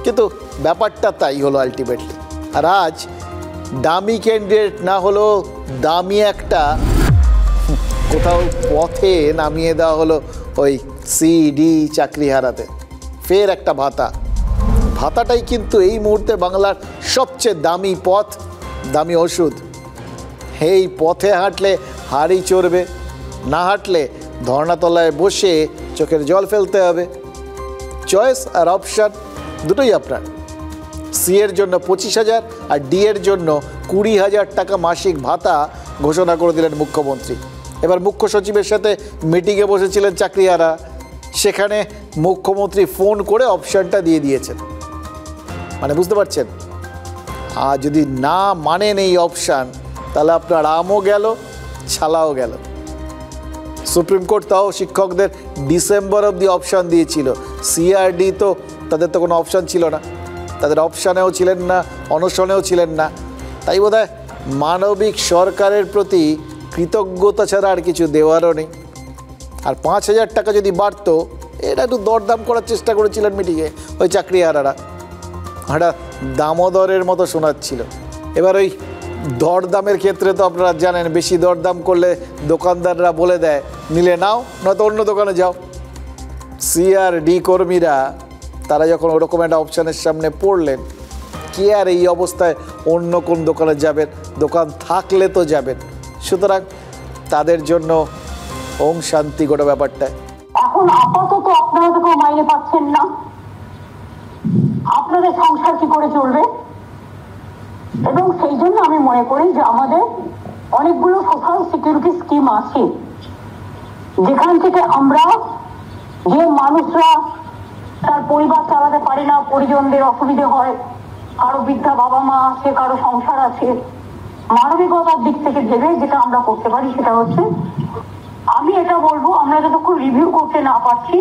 কিন্তু ব্যাপারটা তাই হলো আলটিমেটলি। আর আজ ডামি ক্যান্ডিডেট না হলেও দামি একটা কোথাও পথে নামিয়ে দেওয়া হলো ওই সিডি চাকরি হারাতে। ফের একটা ভাতাটাই কিন্তু এই মুহূর্তে বাংলার সবচেয়ে দামি পথ, দামি ওষুধ। এই পথে হাঁটলে হাড়ি চড়বে, না হাঁটলে ধর্নাতলায় বসে চোখের জল ফেলতে হবে। চয়েস আর অপশান দুটোই আপনার। সি এর জন্য 25,000 আর ডি এর জন্য 20,000 টাকা মাসিক ভাতা ঘোষণা করে দিলেন মুখ্যমন্ত্রী। এবার মুখ্য সচিবের সাথে মিটিংয়ে বসেছিলেন চাকরিহারা, সেখানে মুখ্যমন্ত্রী ফোন করে অপশানটা দিয়ে দিয়েছেন। মানে বুঝতে পারছেন, আর যদি না মানেন এই অপশান, তাহলে আপনার আমও গেল, ছালাও গেল। সুপ্রিম কোর্ট তাও শিক্ষকদের ডিসেম্বর অবধি অপশান দিয়েছিল। সিআরডি তো তাদের তো কোনো অপশান ছিল না, তাদের অপশানেও ছিলেন না, অনশনেও ছিলেন না। তাই বোধহয় মানবিক সরকারের প্রতি কৃতজ্ঞতা ছাড়া আর কিছু দেওয়ারও নেই। আর 5,000 টাকা যদি বাড়তো, এটা একটু দরদাম করার চেষ্টা করেছিলেন মিটিংয়ে ওই চাকরিহারারা, একটা দামোদরের মতো শোনাচ্ছিল। এবার ওই দরদামের ক্ষেত্রে তো আপনারা জানেন, বেশি দরদাম করলে দোকানদাররা বলে দেয় নিলে নাও, নয়তো অন্য দোকানে যাও। সিআরডি কর্মীরা তারা যখন ওরকম একটা অপশানের সামনে পড়লেন, কি আর এই অবস্থায় অন্য কোন দোকানে যাবেন? দোকান থাকলে তো যাবেন। সুতরাং তাদের জন্য ওম শান্তি গোটা ব্যাপারটায়। এখন আপাতত আপনারা তো কেউ মাইনে পাচ্ছেন না, আপনাদের সংসার কি করে চলবে? এবং সেই জন্য আমি মনে করি যে আমাদের অনেকগুলো সোশ্যাল সিকিউরিটি স্কিম আছে, যেখান থেকে আমরা যে মানুষরা তার পরিবার চালাতে পারে না, পরিজনদের অসুবিধে হয়, কারো বৃদ্ধা বাবা মা আছে, কারো সংসার আছে, মানবিকতার দিক থেকে ভেবে যেটা আমরা করতে পারি সেটা হচ্ছে, আমি এটা বলবো, আমরা যতক্ষণ রিভিউ করতে না পারছি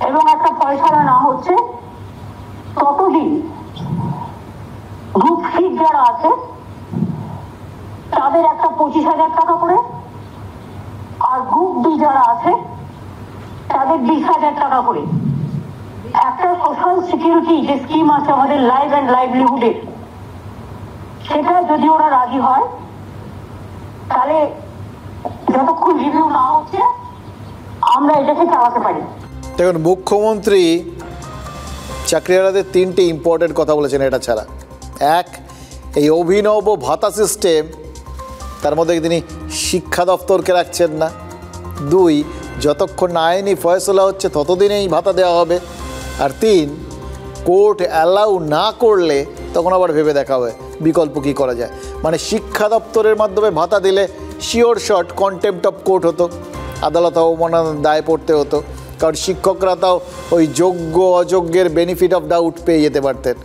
এবং একটা ফয়সালা না হচ্ছে, ততদিন গ্রুপ সি যারা আছে তাদের একটা 25,000 টাকা করে, আর গ্রুপ ডি যারা আছে তাদের 20,000 টাকা করে একটা সোশ্যাল সিকিউরিটি যে স্কিম আছে আমাদের লাইফ অ্যান্ড লাইভলিহুডের, সেটা যদি ওরা রাজি হয়, তাহলে যতক্ষণ রিভিউ না হচ্ছে আমরা এটাকে চালাতে পারি। দেখুন, মুখ্যমন্ত্রী চাকরিহারাদের 3টে ইম্পর্টেন্ট কথা বলেছেন এটা ছাড়া। এক, এই অভিনব ভাতা সিস্টেম, তার মধ্যে তিনি শিক্ষা দপ্তরকে রাখছেন না। 2, যতক্ষণ না আইনি ফয়সলা হচ্ছে ততদিন এই ভাতা দেওয়া হবে। আর 3, কোর্ট অ্যালাউ না করলে তখন আবার ভেবে দেখা হবে বিকল্প কী করা যায়। মানে শিক্ষা দপ্তরের মাধ্যমে ভাতা দিলে sure shot contempt of court হতো, আদালত অবমাননার দায় পড়তে হতো, কারণ শিক্ষকরা তাও ওই যোগ্য অযোগ্যের বেনিফিট অফ ডাউট পেয়ে যেতে পারতেন।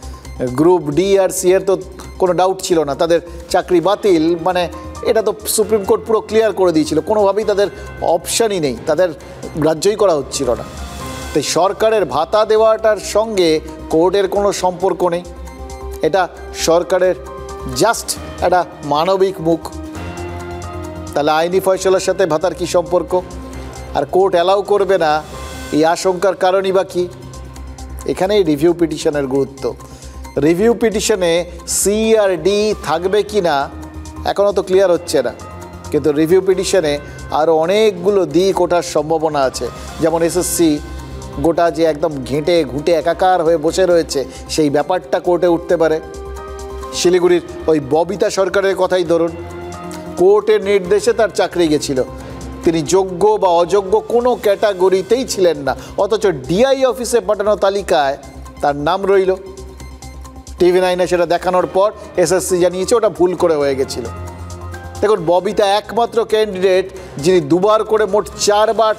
গ্রুপ ডি আর সি এর তো কোনো ডাউট ছিল না, তাদের চাকরি বাতিল, মানে এটা তো সুপ্রিম কোর্ট পুরো ক্লিয়ার করে দিয়েছিল, কোনোভাবেই তাদের অপশানই নেই, তাদের গ্রাহ্যই করা হচ্ছিল না। তাই সরকারের ভাতা দেওয়াটার সঙ্গে কোর্টের কোনো সম্পর্ক নেই, এটা সরকারের জাস্ট একটা মানবিক মুখ। তাহলে আইনি ফয়সলার সাথে ভাতার কি সম্পর্ক? আর কোর্ট অ্যালাউ করবে না এই আশঙ্কার কারণই বা কী? এখানেই রিভিউ পিটিশনের গুরুত্ব। রিভিউ পিটিশনে সি আর ডি থাকবে কি না এখনও তো ক্লিয়ার হচ্ছে না, কিন্তু রিভিউ পিটিশনে আরও অনেকগুলো দিক ওঠার সম্ভাবনা আছে। যেমন এসএসসি গোটা যে একদম ঘেঁটে ঘুঁটে একাকার হয়ে বসে রয়েছে, সেই ব্যাপারটা কোর্টে উঠতে পারে। শিলিগুড়ির ওই ববিতা সরকারের কথাই ধরুন, কোর্টের নির্দেশে তার চাকরি গেছিল, তিনি যোগ্য বা অযোগ্য কোনো ক্যাটাগরিতেই ছিলেন না, অথচ ডিআই অফিসে পাঠানো তালিকায় তার নাম রইল। TV9 সেটা দেখানোর পর এসএসসি জানিয়েছে ওটা ভুল করে হয়ে গেছিল। দেখুন, ববিতা একমাত্র ক্যান্ডিডেট যিনি দুবার করে মোট 4 বার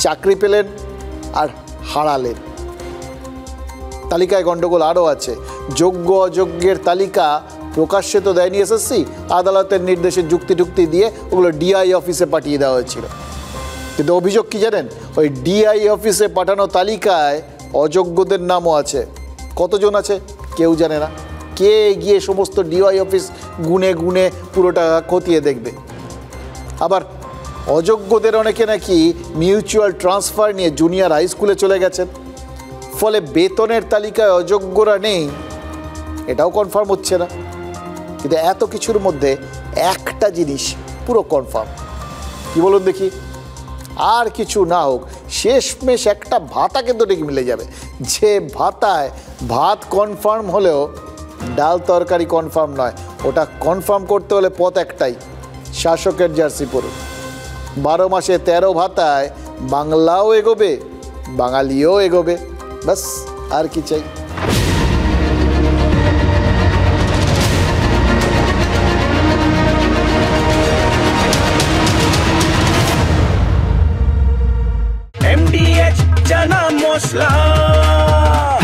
চাকরি পেলেন আর হারালেন। তালিকায় গণ্ডগোল আরও আছে, যোগ্য অযোগ্যের তালিকা প্রকাশ্যে তো দেয়নি এসএসসি, আদালতের নির্দেশে যুক্তি টুক্তি দিয়ে ওগুলো ডিআই অফিসে পাঠিয়ে দেওয়া হয়েছিল। কিন্তু অভিযোগ কি জানেন? ওই ডিআই অফিসে পাঠানো তালিকায় অযোগ্যদের নামও আছে। কতজন আছে কেউ জানে না, কে গিয়ে সমস্ত ডিআই অফিস গুনে গুনে পুরোটা খতিয়ে দেখবে? আবার অযোগ্যদের অনেকে নাকি মিউচুয়াল ট্রান্সফার নিয়ে জুনিয়র হাই স্কুলে চলে গেছেন, ফলে বেতনের তালিকায় অযোগ্যরা নেই, এটাও কনফার্ম হচ্ছে না। কিন্তু এত কিছুর মধ্যে একটা জিনিস পুরো কনফার্ম, কি বলুন দেখি? আর কিছু না হোক, শেষমেশ একটা ভাতা কিন্তু ঠিক মিলে যাবে। যে ভাতায় ভাত কনফার্ম হলেও ডাল তরকারি কনফার্ম নয়, ওটা কনফার্ম করতে হলে পথ একটাই, শাসকের জার্সি পড়ুন। 12 মাসে 13 ভাতায় বাংলাও এগোবে, বাঙালিও এগোবে, ব্যাস আর কি চাই?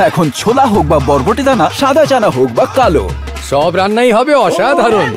এখন ছোলা হোক বা বরবটি দানা, সাদা চানা হোক বা কালো, সব রান্নাই হবে অসাধারণ।